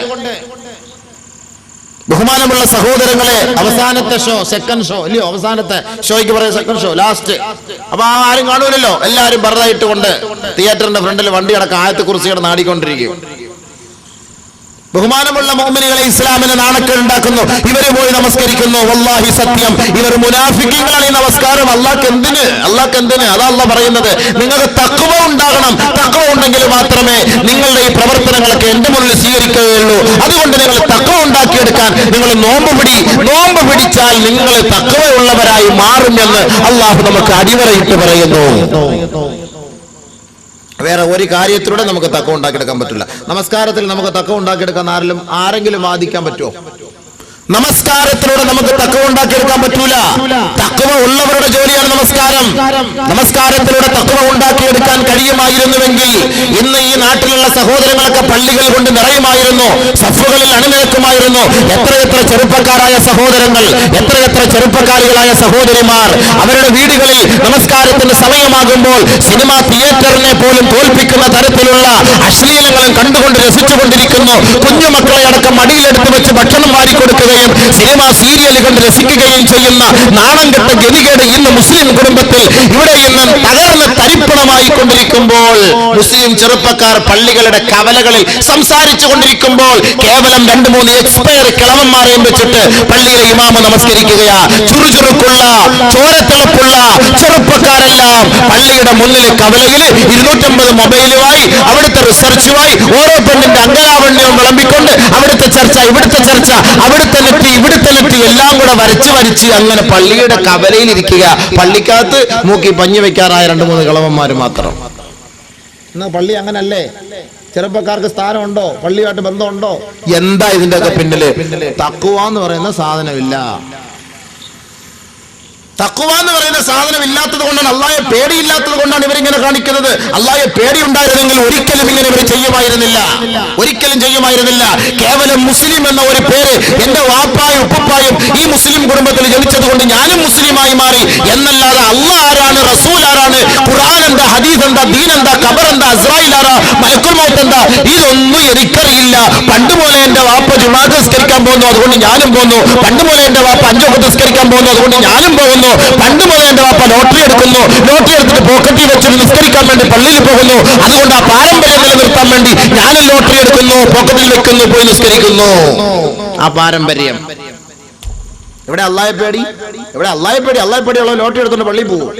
ബഹുമാനമുള്ള സഹോദരങ്ങളെ, അവസാനത്തെ ഷോ, സെക്കൻഡ് ഷോ ഇല്ലയോ? അവസാനത്തെ ഷോയ്ക്ക് പറയുക സെക്കൻഡ് ഷോ, ലാസ്റ്റ്. അപ്പൊ ആരും കാണൂലല്ലോ, എല്ലാവരും പർദ ഇട്ടുകൊണ്ട് തിയേറ്ററിന്റെ ഫ്രണ്ടിൽ വണ്ടി അടക്കം ആയത്തെക്കുറിച്ച് നാടിക്കൊണ്ടിരിക്കും. ബഹുമാനമുള്ള മുഅ്മിനുകളെ, ഇസ്ലാമിന് നാണക്കേട് ഉണ്ടാക്കുന്നു. ഇവര് പോയി നമസ്കരിക്കുന്നു. വല്ലാഹി സത്യം, ഇവർ മുനാഫിക്കുകളാണ്. ഈ നമസ്കാരം അല്ലാഹ് എന്തിന്? അതാ അല്ലാഹ് പറയുന്നത്. നിങ്ങൾക്ക് തഖ്വ ഉണ്ടാകണം. തഖ്വ ഉണ്ടെങ്കിൽ മാത്രമേ നിങ്ങളുടെ ഈ പ്രവർത്തനങ്ങളൊക്കെ എന്റെ മുന്നിൽ സ്വീകരിക്കുകയുള്ളൂ. അതുകൊണ്ട് നിങ്ങൾ തഖ്വ ഉണ്ടാക്കിയെടുക്കാൻ നിങ്ങൾ നോമ്പ് പിടിച്ചാൽ നിങ്ങൾ തഖ്വ ഉള്ളവരായി മാറുമെന്ന് അല്ലാഹു നമുക്ക് അടിവരയിട്ട് പറയുന്നു. വേറെ ഒരു കാര്യത്തിലൂടെ നമുക്ക് തഖ്വ ഉണ്ടാക്കിയെടുക്കാൻ പറ്റില്ല. നമസ്കാരത്തിൽ നമുക്ക് തഖ്വ ഉണ്ടാക്കിയെടുക്കാൻ ആരെങ്കിലും വാദിക്കാൻ പറ്റുമോ? നമസ്കാരത്തിലൂടെ നമുക്ക് തഖ്വ ഉണ്ടാക്കിയെടുക്കാൻ പറ്റൂല. തഖ്വ ഉള്ളവരുടെ ജോലിയാണ് നമസ്കാരം. നമസ്കാരത്തിലൂടെ തഖ്വ ഉണ്ടാക്കിയെടുക്കാൻ കഴിയുമായിരുന്നുവെങ്കിൽ ഇന്ന് ഈ നാട്ടിലുള്ള സഹോദരങ്ങളൊക്കെ പള്ളികൾ കൊണ്ട് നിറയുമായിരുന്നു, സഫുകളിൽ അണിനിരക്കുമായിരുന്നു. എത്രയെത്ര ചെറുപ്പക്കാരായ സഹോദരങ്ങൾ, എത്രയെത്ര ചെറുപ്പക്കാരികളായ സഹോദരിമാർ അവരുടെ വീടുകളിൽ നമസ്കാരത്തിന് സമയമാകുമ്പോൾ സിനിമാ തിയേറ്ററിനെ പോലും തോൽപ്പിക്കുന്ന തരത്തിലുള്ള അശ്ലീലങ്ങളും കണ്ടുകൊണ്ട് രസിച്ചുകൊണ്ടിരിക്കുന്നു. കുഞ്ഞുമക്കളെ അടക്കം മടിയിലെടുത്ത് വെച്ച് ഭക്ഷണം വാരിക്കൊടുക്കുകയും സിനിമ സീരിയൽ കണ്ട് രസിക്കുകയും ചെയ്യുന്ന നാണം കെട്ട ഗതികേട് ഇന്ന് മുസ്ലിം കുടുംബത്തിൽ ഇവിടെ ഇന്ന് തകർന്ന് തരിപ്പണമായി കൊണ്ടിരിക്കുമ്പോൾ, മുസ്ലിം ചെറുപ്പക്കാർ പള്ളികളുടെ കവലകളിൽ സംസാരിച്ചു കൊണ്ടിരിക്കുമ്പോൾ കേവലം 2-3 എക്സ്പയർ കിളവന്മാരെയും വെച്ചിട്ട് പള്ളിയിലെ ഇമാമ നമസ്കരിക്കുകയാ. ചുറുചുറുക്കുള്ള ചോരത്തിളപ്പുള്ള ചെറുപ്പക്കാരെല്ലാം പള്ളിയുടെ മുന്നിൽ കവലയിൽ 250 മൊബൈലുമായി അവിടുത്തെ റിസർച്ചുമായി ഓരോ പെണ്ണിന്റെ അംഗലാവണ്യവും വിളമ്പിക്കൊണ്ട് അവിടുത്തെ ചർച്ച, ഇവിടുത്തെ ചർച്ച, അവിടുത്തെ ഇവിടുത്തെ എല്ലാം കൂടെ വരച്ച് അങ്ങനെ പള്ളിയുടെ കവലയിൽ ഇരിക്കുക. പള്ളിക്കകത്ത് മൂക്കി പഞ്ഞു വെക്കാറായ 2-3 കിളവന്മാര് മാത്രം. എന്നാ പള്ളി അങ്ങനല്ലേ? ചെറുപ്പക്കാർക്ക് സ്ഥാനമുണ്ടോ? പള്ളിയായിട്ട് ബന്ധമുണ്ടോ? എന്താ ഇതിന്റെ ഒക്കെ പിന്നില്? തഖ്വ എന്ന് പറയുന്ന സാധനമില്ല. തഖ്വ എന്ന് പറയുന്ന സാധനം ഇല്ലാത്തത് കൊണ്ടാണ്, അള്ളാഹയെ പേടിയില്ലാത്തത് കൊണ്ടാണ് ഇവരിങ്ങനെ കാണിക്കുന്നത്. അള്ളാഹയെ പേടി ഉണ്ടായിരുന്നെങ്കിൽ ഒരിക്കലും ഇങ്ങനെ ഇവർ ചെയ്യുമായിരുന്നില്ല, ഒരിക്കലും ചെയ്യുമായിരുന്നില്ല. കേവലം മുസ്ലിം എന്ന ഒരു പേര് എന്റെ വാപ്പായും ഉപ്പപ്പായും ഈ മുസ്ലിം കുടുംബത്തിൽ ജനിച്ചത് കൊണ്ട് ഞാനും മുസ്ലിമായി മാറി എന്നല്ലാതെ അള്ളാഹ് ആരാണ്, റസൂൽ ആരാണ്, ഖുർആൻ എന്താ, ഹദീസ് എന്താ, ദീൻ എന്താ, ഖബർ എന്താ, ഇസ്രായേൽ ആരാ, മലക്കുൽ മൗത്ത് എന്താ, ഇതൊന്നും എനിക്കറിയില്ല. പണ്ടുപോലെ എന്റെ വാപ്പ ജുമാഅത്ത് നിസ്കരിക്കാൻ പോകുന്നു, അതുകൊണ്ട് ഞാനും പോകുന്നു. പണ്ടുപോലെ എന്റെ വാപ്പ 5 വഖ്ത് നിസ്കരിക്കാൻ പോകുന്നു, അതുകൊണ്ട് ഞാനും പോകുന്നു. പണ്ട് മുതൽ എന്റെ വാപ്പ ലോട്ടറി എടുക്കുന്നു, ലോട്ടറി എടുത്തിട്ട് പോക്കറ്റിൽ വെച്ചിട്ട് നിസ്കരിക്കാൻ വേണ്ടി പള്ളിയിൽ പോകുന്നു, അതുകൊണ്ട് ആ പാരമ്പര്യം നിലനിർത്താൻ വേണ്ടി ഞാനും ലോട്ടറി എടുക്കുന്നു, പോക്കറ്റിൽ വെക്കുന്നു, പോയി നിസ്കരിക്കുന്നു. ആ പാരമ്പര്യം. ഇവിടെ അള്ളാഹയെ പേടി, ഇവിടെ അള്ളാഹയെ പേടി, അള്ളാഹയെ പേടിയുള്ള ലോട്ടറി എടുത്തുകൊണ്ട് പള്ളിയിൽ പോകും.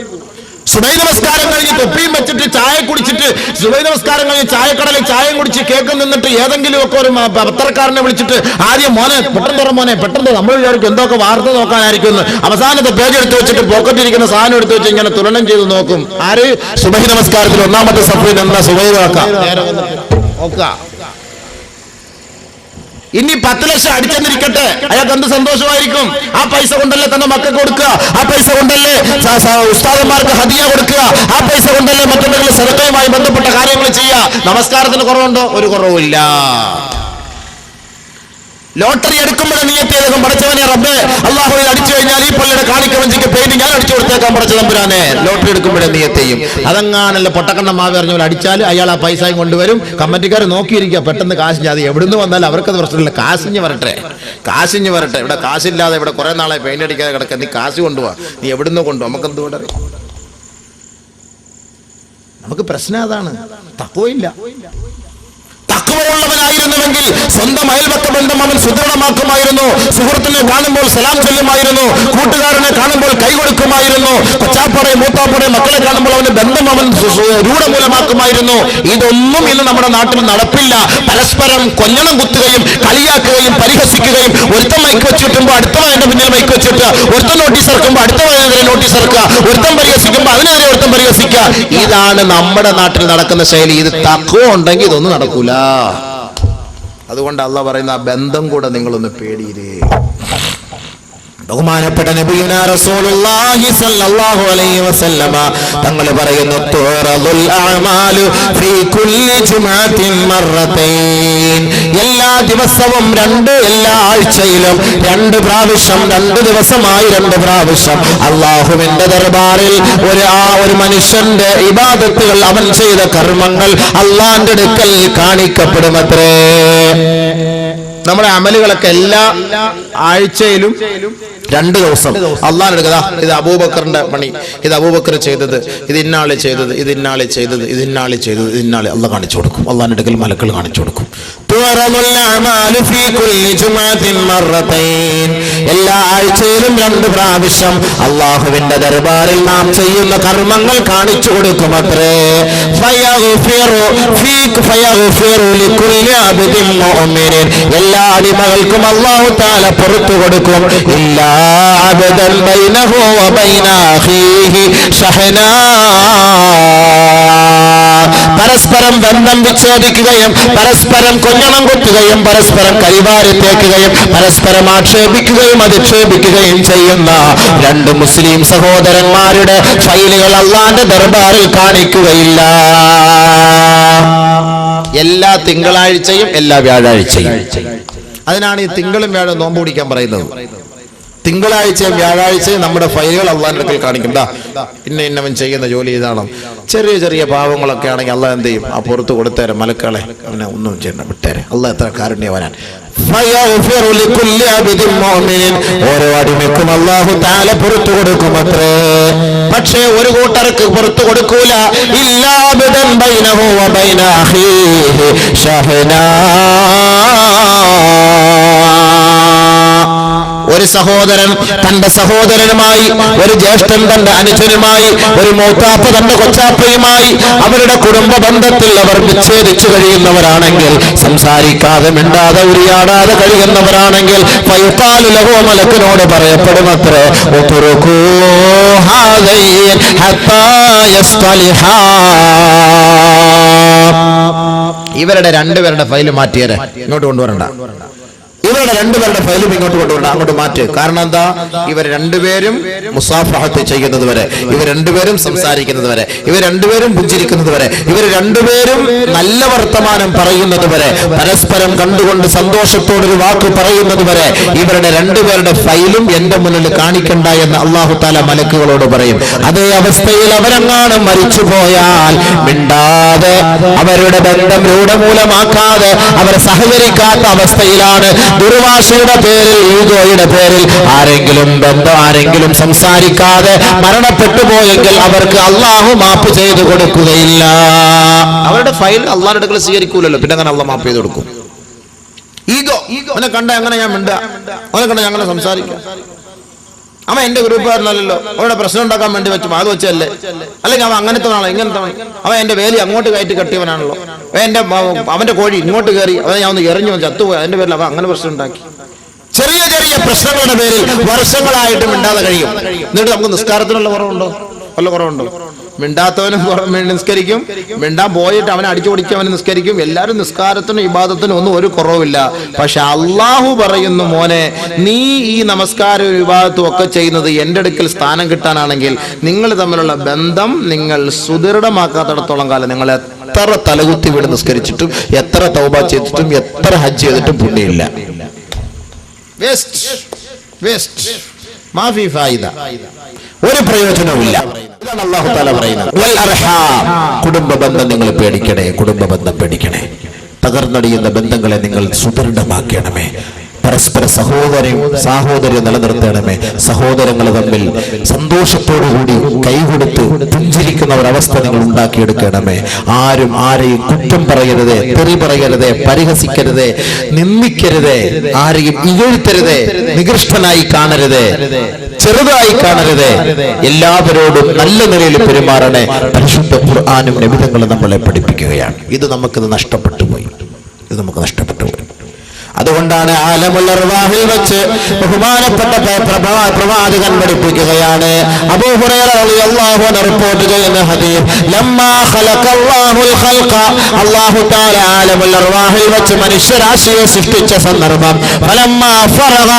സുബൈ നമസ്കാരം കഴിഞ്ഞ് തൊപ്പിയും വെച്ചിട്ട് ചായ കുടിച്ചിട്ട്, സുബൈ നമസ്കാരം കഴിഞ്ഞ് ചായക്കടലിൽ ചായയും കുടിച്ച് കേക്ക് നിന്നിട്ട് ഏതെങ്കിലും ഒക്കെ ഒരു പത്രക്കാരനെ വിളിച്ചിട്ട് ആദ്യം മോനെ പെട്ടെന്ന് തുറ, മോനെ പെട്ടെന്ന്, നമ്മൾ വിചാരിക്കും എന്തൊക്കെ വാർത്ത നോക്കാനായിരിക്കും എന്ന്. അവസാനത്തെ പേജ് എടുത്ത് വെച്ചിട്ട് പോക്കറ്റിരിക്കുന്ന സാധനം എടുത്ത് വെച്ച് ഇങ്ങനെ തുലനം ചെയ്ത് നോക്കും. ആര്? സുബൈ നമസ്കാരത്തിൽ ഒന്നാമത്തെ സഫയിൽ എന്താ സുബൈ നോക്കാം. ഇനി 10 ലക്ഷം അടിച്ചെന്നിരിക്കട്ടെ, അയാൾക്ക് എന്ത് സന്തോഷമായിരിക്കും. ആ പൈസ കൊണ്ടല്ലേ തന്റെ മക്കൾക്ക് കൊടുക്കുക, ആ പൈസ കൊണ്ടല്ലേ ഉസ്താദന്മാർക്ക് ഹദിയ കൊടുക്കുക, ആ പൈസ കൊണ്ടല്ലേ മറ്റെന്തെങ്കിലും സദഖയുമായി ബന്ധപ്പെട്ട കാര്യങ്ങൾ ചെയ്യുക. നമസ്കാരത്തിന് കുറവുണ്ടോ? ഒരു കുറവുമില്ല. ലോട്ടറി എടുക്കുമ്പോഴേ നിയത്ത് ചെയ്തേക്കും, പഠിച്ചവനെ റബ്ബേ അള്ളാഹുവിൽ അടിച്ചു കഴിഞ്ഞാൽ ഈ പള്ളിയുടെ കാണിക്കവഞ്ചിക്ക് പെയിന്റ് ഞാൻ അടിച്ചു കൊടുത്തേക്കാൻ പഠിച്ച തമ്പുരാനെ. ലോട്ടറി എടുക്കുമ്പോഴേ നിയത്ത് ചെയ്യും. അതങ്ങാനല്ല പൊട്ടക്കണ്ണ മാവ് എറിഞ്ഞവർ അടിച്ചാൽ അയാൾ ആ പൈസയും കൊണ്ടുവരും. കമ്മിറ്റിക്കാർ നോക്കിയിരിക്കുക, പെട്ടെന്ന് കാശിഞ്ഞ്, അത് എവിടുന്ന് വന്നാലും അവർക്കത് പ്രശ്നമില്ല, കാശിഞ്ഞ് വരട്ടെ, കാശിഞ്ഞ് വരട്ടെ. ഇവിടെ കാശില്ലാതെ ഇവിടെ കുറെ നാളെ പെയിന്റ് അടിക്കാതെ കിടക്കുക, നീ കാശ് കൊണ്ടുപോവാ, നീ എവിടുന്ന് കൊണ്ടുപോവാ, നമുക്ക് എന്തുകൊണ്ട് നമുക്ക് പ്രശ്നം അതാണ്. തഖ്വയില്ല. തഖ്വയുള്ളവനായിരുന്നുവെങ്കിൽ സ്വന്തം അയൽപക്ക ബന്ധം അവൻ സുദൃഢമാക്കുമായിരുന്നു. സുഹൃത്തിനെ കാണുമ്പോൾ സലാം ചൊല്ലുമായിരുന്നു, കൂട്ടുകാരനെ കാണുമ്പോൾ കൈ കൊടുക്കുമായിരുന്നു, കൊച്ചാപ്പടെ മൂത്താപ്പടെ മക്കളെ കാണുമ്പോൾ അവന്റെ ബന്ധം അവൻ രൂഢമൂലമാക്കുമായിരുന്നു. ഇതൊന്നും ഇന്ന് നമ്മുടെ നാട്ടിൽ നടപ്പില്ല. പരസ്പരം കൊഞ്ഞണം കുത്തുകയും കളിയാക്കുകയും പരിഹസിക്കുകയും, ഒരുത്തൻ മൈക്ക് വെച്ചിട്ടുമ്പോൾ അടുത്തവന്റെ പിന്നിൽ മൈക്ക് വെച്ചിട്ട്, ഒരുത്തൻ നോട്ടീസ് ഇറക്കുമ്പോൾ അടുത്തവനെതിരെ നോട്ടീസ് ഇറക്കുക, ഒരുത്തൻ പരിഹസിക്കുമ്പോൾ അതിനെതിരെ ഒരുത്തൻ പരിഹസിക്കുക. ഇതാണ് നമ്മുടെ നാട്ടിൽ നടക്കുന്ന ശൈലി. ഇത് തഖ്വ ഉണ്ടെങ്കിൽ ഇതൊന്നും നടക്കൂല. അതുകൊണ്ട് അള്ളാഹ് പറയുന്ന ആ ബന്ധം കൂടെ നിങ്ങളൊന്ന് പേടിയിരേ. ബഹുമാനപ്പെട്ട നബിയുനാ റസൂലുള്ളാഹി സ്വല്ലല്ലാഹു അലൈഹി വസല്ലമ തങ്ങൾ പറയുന്നു, തുറദുൽ അഅമാലു ഫീ കുല്ലി ജുമഅത്തിൻ മറത്തൈൻ. എല്ലാ ദിവസവും എല്ലാ ആഴ്ചയിലും 2 പ്രാവശ്യം, 2 ദിവസമായി 2 പ്രാവശ്യം അല്ലാഹുവിന്റെ ദർബാറിൽ ഒരു മനുഷ്യന്റെ ഇബാദത്തുകൾ, അവൻ ചെയ്ത കർമ്മങ്ങൾ അല്ലാഹുവിന്റെ അടുക്കൽ കാണിക്കപ്പെടുമത്രേ. നമ്മുടെ അമലുകളൊക്കെ എല്ലാ ആഴ്ചയിലും 2 ദിവസം അള്ളാഹ് എടുക്കുക. ഇത് അബൂബക്കറിന്റെ പണി, ഇത് അബൂബക്കർ ചെയ്തത്, ഇത് ഇന്നാളെ ചെയ്തത്, ഇത് ഇന്നാളെ ചെയ്തത്, ഇത് ഇന്നാളെ ചെയ്തത്, ഇത് ഇന്നാളെ അള്ളാഹ് കാണിച്ചു കൊടുക്കും. അള്ളാഹിന്റെ അടുക്കൽ മലക്കൾ കാണിച്ചു കൊടുക്കും. എല്ലാ ആഴ്ചയിലും 2 പ്രാവശ്യം അള്ളാഹുവിന്റെ ദർബാറിൽ നാം ചെയ്യുന്ന കർമ്മങ്ങൾ കാണിച്ചു കൊടുക്കും അത്രേ. എല്ലാ അടിമകൾക്കും അല്ലാഹു തആല പുറത്തു കൊടുക്കും. ഇല്ലാ അബദൻ ബൈനഹു വ ബൈന അഖീഹി ഷഹനാ. പരസ്പരം ബന്ധം വിച്ഛേദിക്കുകയും പരസ്പരം കൊഞ്ഞണം കുത്തുകയും പരസ്പരം കരിവാരി തേക്കുകയും പരസ്പരം ആക്ഷേപിക്കുകയും അധിക്ഷേപിക്കുകയും ചെയ്യുന്ന 2 മുസ്ലിം സഹോദരന്മാരുടെ ഫൈലുകൾ അല്ലാഹുവിന്റെ ദർബാറിൽ കാണിക്കുകയില്ല. എല്ലാ തിങ്കളാഴ്ചയും എല്ലാ വ്യാഴാഴ്ചയും. അതിനാണ് ഈ തിങ്കളും വ്യാഴം നോമ്പ് പിടിക്കാൻ പറയുന്നത്. തിങ്കളാഴ്ചയും വ്യാഴാഴ്ചയും നമ്മുടെ ഫൈലുകൾ അള്ളാഹിന്റെ അടുക്കൽ കാണിക്കും. ഇന്നവൻ ചെയ്യുന്ന ജോലി ഇതാണ്. ചെറിയ ചെറിയ പാവങ്ങളൊക്കെ ആണെങ്കിൽ അള്ളാഹ് എന്ത് ചെയ്യും? ആ പുറത്ത് കൊടുത്തേരെ മലക്കളെ, അവനെ ഒന്നും ചെയ്യണ്ട, വിട്ടേരെ. അള്ളാഹ് എത്ര കാരുണ്യവാനാൻ. ഓരോ അടിമയ്ക്കും അല്ലാഹു തആല പുറത്തു കൊടുക്കും അത്രേ. പക്ഷേ ഒരു കൂട്ടർക്ക് പുറത്തു കൊടുക്കൂല. ഇല്ലാ അബ്ദൻ ബൈനഹു വ ബൈന അഖീഹി ഷഹനാ. ഒരു സഹോദരൻ തന്റെ സഹോദരനുമായി, ഒരു ജ്യേഷ്ഠൻ തന്റെ അനുജനുമായി, ഒരു മൂത്താപ്പ തന്റെ കൊച്ചാപ്പയുമായി അവരുടെ കുടുംബ ബന്ധത്തിൽ അവർ വിച്ഛേദിച്ചു കഴിയുന്നവരാണെങ്കിൽ, സംസാരിക്കാതെ മിണ്ടാതെ ഉരിയാടാതെ കഴിയുന്നവരാണെങ്കിൽ, ഫയഖാലു ലഹു, മലക്കിനോട് പറയപ്പെടുമത്രേ, ഉത്റുകൂ ഹാദൈൻ ഹത്താ യസ്തലിഹാ. ഇവരുടെ 2 പേരുടെ ഫയൽ മാറ്റിയേരെ, ഇങ്ങോട്ട് കൊണ്ടുവരണ്ട. ഇവരുടെ രണ്ടുപേരുടെ ഫയലും ഇങ്ങോട്ട് കൊണ്ടുവരണം, അങ്ങോട്ട് മാറ്റ്. കാരണം എന്താ? ഇവർ രണ്ടുപേരും മുസാഫഹത്ത് ചെയ്യുന്നത് വരെ, ഇവർ രണ്ടുപേരും സംസാരിക്കുന്നത് വരെ, ഇവർ രണ്ടുപേരും പുഞ്ചിരിക്കുന്നത് വരെ, ഇവർ രണ്ടുപേരും നല്ല വർത്തമാനം പറയുന്നത് വരെ, പരസ്പരം കണ്ടുകൊണ്ട് സന്തോഷത്തോടൊരു വാക്ക് പറയുന്നത് വരെ ഇവരുടെ രണ്ടുപേരുടെ ഫയലും എന്റെ മുന്നിൽ കാണിക്കണ്ട എന്ന് അല്ലാഹു തആല മലക്കുകളോട് പറയും. അതേ അവസ്ഥയിൽ അവരെങ്ങാനും മരിച്ചു പോയാൽ മിണ്ടാതെ അവരുടെ ബന്ധം രൂഢമൂലമാക്കാതെ അവർ സഹകരിക്കാത്ത അവസ്ഥയിലാണ്. ദുർവാശയുടെ പേരിൽ, ഈഗോയുടെ പേരിൽ ആരെങ്കിലും സംസാരിക്കാതെ മരണപ്പെട്ടു പോയെങ്കിൽ അവർക്ക് അള്ളാഹു മാപ്പ് ചെയ്തു കൊടുക്കുകയില്ല. അവരുടെ ഫയൽ അള്ളാഹുടെ അടുക്കൽ സ്വീകരിക്കൂലല്ലോ, പിന്നെ അങ്ങനെ അള്ളാഹ് മാപ്പ് ചെയ്ത് കൊടുക്കും. ഈഗോ, അവനെ കണ്ട എങ്ങനെ ഞാൻ മിണ്ട, അവനെ കണ്ട ഞങ്ങനെ സംസാരിക്കാം, അവൻ എന്റെ ഗ്രൂപ്പുകാരനല്ലോ, അവരുടെ പ്രശ്നം ഉണ്ടാക്കാൻ വേണ്ടി വെച്ചു അത് വെച്ചല്ലേ, അല്ലെങ്കിൽ അവൻ അങ്ങനത്തെ ആണോ ഇങ്ങനത്തെ, അവൻ എന്റെ വേലി അങ്ങോട്ട് കയറ്റി കെട്ടിയവനാണല്ലോ, അവന്റെ കോഴി ഇങ്ങോട്ട് കയറി, അവനെ ഞാൻ ഒന്ന് എറിഞ്ഞു ചത്തുപോയി, അതിന്റെ പേരിൽ അവൻ അങ്ങനെ പ്രശ്നം ഉണ്ടാക്കി. ചെറിയ ചെറിയ പ്രശ്നങ്ങളുടെ പേരിൽ വർഷങ്ങളായിട്ട് മിണ്ടാതെ കഴിയും. എന്നിട്ട് നമുക്ക് നിസ്കാരത്തിനുള്ള കുറവുണ്ടോ? വല്ല കുറവുണ്ടോ? മിണ്ടാത്തവനും നിസ്കരിക്കും, മിണ്ടാൻ പോയിട്ട് അവനെ അടിച്ചു പൊടിച്ചവന് നിസ്കരിക്കും. എല്ലാവരും നിസ്കാരത്തിനും ഇബാദത്തിനും ഒന്നും ഒരു കുറവില്ല. പക്ഷെ അള്ളാഹു പറയുന്നു, മോനെ നീ ഈ നമസ്കാരവും ഇബാദത്തും ഒക്കെ ചെയ്യുന്നത് എന്റെ അടുക്കൽ സ്ഥാനം കിട്ടാനാണെങ്കിൽ നിങ്ങൾ തമ്മിലുള്ള ബന്ധം നിങ്ങൾ സുദൃഢമാക്കാത്തിടത്തോളം കാലം നിങ്ങൾ എത്ര തലകുത്തി വീട് നിസ്കരിച്ചിട്ടും എത്ര തൗബ ചെയ്തിട്ടും എത്ര ഹജ്ജ് ചെയ്തിട്ടും പുണ്യമില്ല. വേസ്റ്റ് മാഫി ഫായിദ, ഒരു പ്രയോജനവുമില്ല. ഇതാണ് അല്ലാഹു തആല പറയുന്നത്. വൽ അർഹാം, കുടുംബ ബന്ധം നിങ്ങൾ പേടിക്കണേ, കുടുംബ ബന്ധം പേടിക്കണേ. തകർന്നടിയുന്ന ബന്ധങ്ങളെ നിങ്ങൾ സുദൃഢമാക്കണമേ. പരസ്പര സാഹോദര്യം നിലനിർത്തണമേ. സഹോദരങ്ങൾ തമ്മിൽ സന്തോഷത്തോടുകൂടി കൈകൊടുത്ത് പുഞ്ചിരിക്കുന്ന ഒരവസ്ഥ നിങ്ങൾ ഉണ്ടാക്കിയെടുക്കണമേ. ആരും ആരെയും കുറ്റം പറയരുത്, തെറി പറയരുത്, പരിഹസിക്കരുത്, നിന്ദിക്കരുത്, ആരെയും ഇകഴ്ത്തരുത്, നികൃഷ്ടനായി കാണരുത്, ചെറുതായി കാണരുത്. എല്ലാവരോടും നല്ല നിലയിൽ പെരുമാറണേ. പരിശുദ്ധ ഖുർആനും നബിതങ്ങളും നമ്മളെ പഠിപ്പിക്കുകയാണ്. ഇത് നമുക്ക് നഷ്ടപ്പെട്ടു പോയി. അതുകൊണ്ടാണ് ആലമുൽ അർവാഹിൽ വെച്ച് ബഹുമാനപ്പെട്ട പ്രവാചകൻ പഠിപ്പിക്കുകയാണ്. അബൂ ഹുറൈറ റളിയല്ലാഹു അൻഹു റിപ്പോർട്ട് ചെയ്യുന്ന ഹദീസ്, ലമ്മാ ഖലഖല്ലാഹുൽ ഖൽഖ, അല്ലാഹു തആല ആലമുൽ അർവാഹിൽ വെച്ച് മനുഷ്യരാശിയെ സൃഷ്ടിച്ച സന്ദർഭം, ഫലമ്മാ ഫറഗ,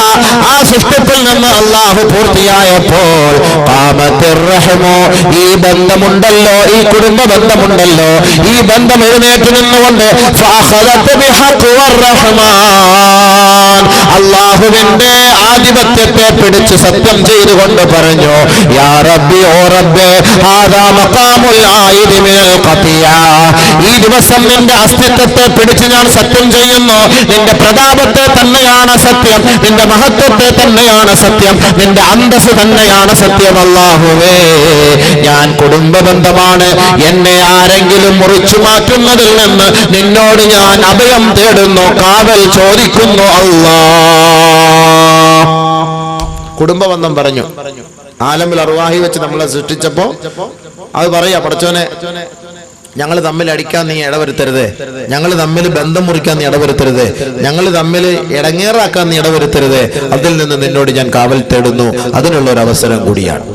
ആ സൃഷ്ടിപ്പിൽ നിന്ന് അല്ലാഹു പൂർത്തിയായപ്പോൾ, ഖാമത്തിർ റഹ്മു, ഈ ബന്ധമുണ്ടല്ലോ, ഈ കുടുംബ ബന്ധമുണ്ടല്ലോ, ഈ ബന്ധം എഴുന്നേറ്റ് നിന്നുകൊണ്ട് ഫഅഖദത ബിഹഖ് വർ-റഹ്മാൻ, അല്ലാഹുവിന്റെ ആധിപത്യത്തെ പിടിച്ച് സത്യം ചെയ്തുകൊണ്ട് പറഞ്ഞു, യാ റബ്ബി, ഓ റബ്ബേ, ഹാദാ മഖാമുൽ ആയിദി മിനൽ ഖതിയ, ഈ ദിവസം നിന്റെ അസ്തിത്വത്തെ പിടിച്ച് ഞാൻ സത്യം ചെയ്യുന്നു. നിന്റെ പ്രതാപത്തെ തന്നെയാണ് സത്യം, നിന്റെ മഹത്വത്തെ തന്നെയാണ് സത്യം, നിന്റെ അന്തസ് തന്നെയാണ് സത്യം. അല്ലാഹുവേ, ഞാൻ കുടുംബ ബന്ധമാണ്, എന്നെ ആരെങ്കിലും മുറിച്ചു മാറ്റുന്നതിൽ നിന്ന് നിന്നോട് ഞാൻ അഭയം തേടുന്നു, കാവൽ ചോദിക്കുന്നു അല്ലാഹ്. കുടുംബബന്ധം പറഞ്ഞു. ആലമുൽ അർവാഹി വെച്ച് നമ്മളെ സൃഷ്ടിച്ചപ്പോ അത് പറയാ, പടച്ചോനെ ഞങ്ങൾ തമ്മിൽ അടിക്കാൻ നീ ഇടവരുത്തരുത്, ഞങ്ങൾ തമ്മിൽ ബന്ധം മുറിക്കാൻ നീ ഇടവരുത്തരുത്, ഞങ്ങൾ തമ്മിൽ ഇടങ്ങേറാക്കാൻ നീ ഇടവരുത്തരുത്, അതിൽ നിന്ന് നിന്നോട് ഞാൻ കാവൽ തേടുന്നു. അതിനുള്ള ഒരു അവസരം കൂടിയാണ്.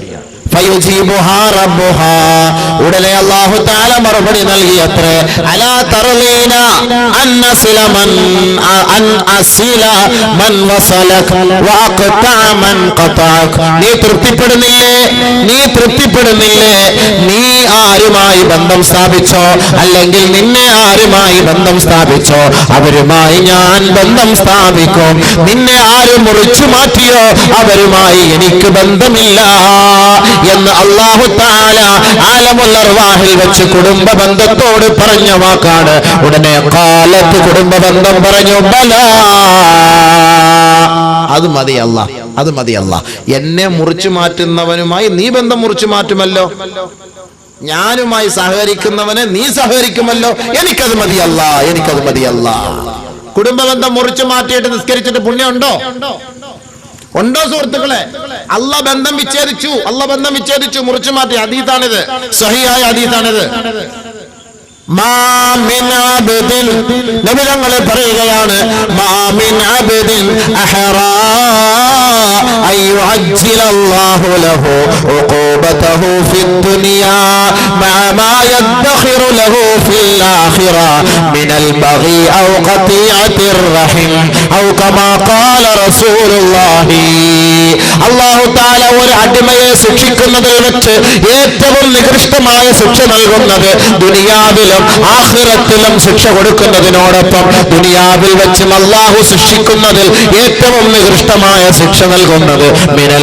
ഉടനെ അല്ലാഹു തആല മറുപടി നൽകിയത്രേ, അലാ തർലീന അൻസില മൻ വസലക വഅഖത മൻ ഖതഅക, നീ തൃപ്തിപ്പെടുന്നില്ലേ നീ ആരുമായി ബന്ധം സ്ഥാപിച്ചോ, അല്ലെങ്കിൽ നിന്നെ ആരുമായി ബന്ധം സ്ഥാപിച്ചോ അവരുമായി ഞാൻ ബന്ധം സ്ഥാപിക്കും. നിന്നെ ആരും മുറിച്ചു മാറ്റിയോ അവരുമായി എനിക്ക് ബന്ധമില്ല എന്ന് അല്ലാഹു തആല ആലമുൽ അർവാഹിൽ വെച്ച് കുടുംബ ബന്ധത്തോട് പറഞ്ഞ വാക്കാണ്. ഉടനെ ഖാലത്ത്, കുടുംബ ബന്ധം പറഞ്ഞു, ബലാ, അത് മതി അല്ലാഹ്, അത് മതി അല്ലാഹ്. എന്നെ മുറിച്ചു മാറ്റുന്നവനുമായി നീ ബന്ധം മുറിച്ചു മാറ്റുമല്ലോ, ഞാനുമായി സഹകരിക്കുന്നവനെ നീ സഹകരിക്കുമല്ലോ, എനിക്കത് മതി അല്ലാഹ്, എനിക്കത് മതി അല്ലാഹ്. കുടുംബ ബന്ധം മുറിച്ചു മാറ്റിയിട്ട് നിസ്കരിച്ചിട്ട് പുണ്യമുണ്ടോ? ഉണ്ടോ സുഹൃത്തുക്കളെ? അല്ലാഹ് ബന്ധം വിച്ഛേദിച്ചു, മുറിച്ചു മാറ്റി. ഹദീസാണിത്, സഹിഹായ ഹദീസാണിത്. നബി തങ്ങൾ പറയുകയാണ്, മാ മിൻ അബ്ദിൻ അഹ്റാ يعجل الله له عقوبته في الدنيا مع ما يدخر له في الآخرة من البغي أو قطيعة الرحم أو كما قال رسول الله. അല്ലാഹു തആല ഒരു അടിമയെ ശിക്ഷിക്കുന്നതിൽ വെച്ച് ഏറ്റവും നികൃഷ്ടമായ ശിക്ഷ നൽകുന്നത് ദുനിയാവിലും ആഖിറത്തിലും ശിക്ഷ കൊടുക്കുന്നതിനോടൊപ്പം ദുനിയാവിൽ വെച്ചും അല്ലാഹു ശിക്ഷിക്കുന്നതിൽ ഏറ്റവും നികൃഷ്ടമായ ശിക്ഷ നൽകുന്നത് മിനൽ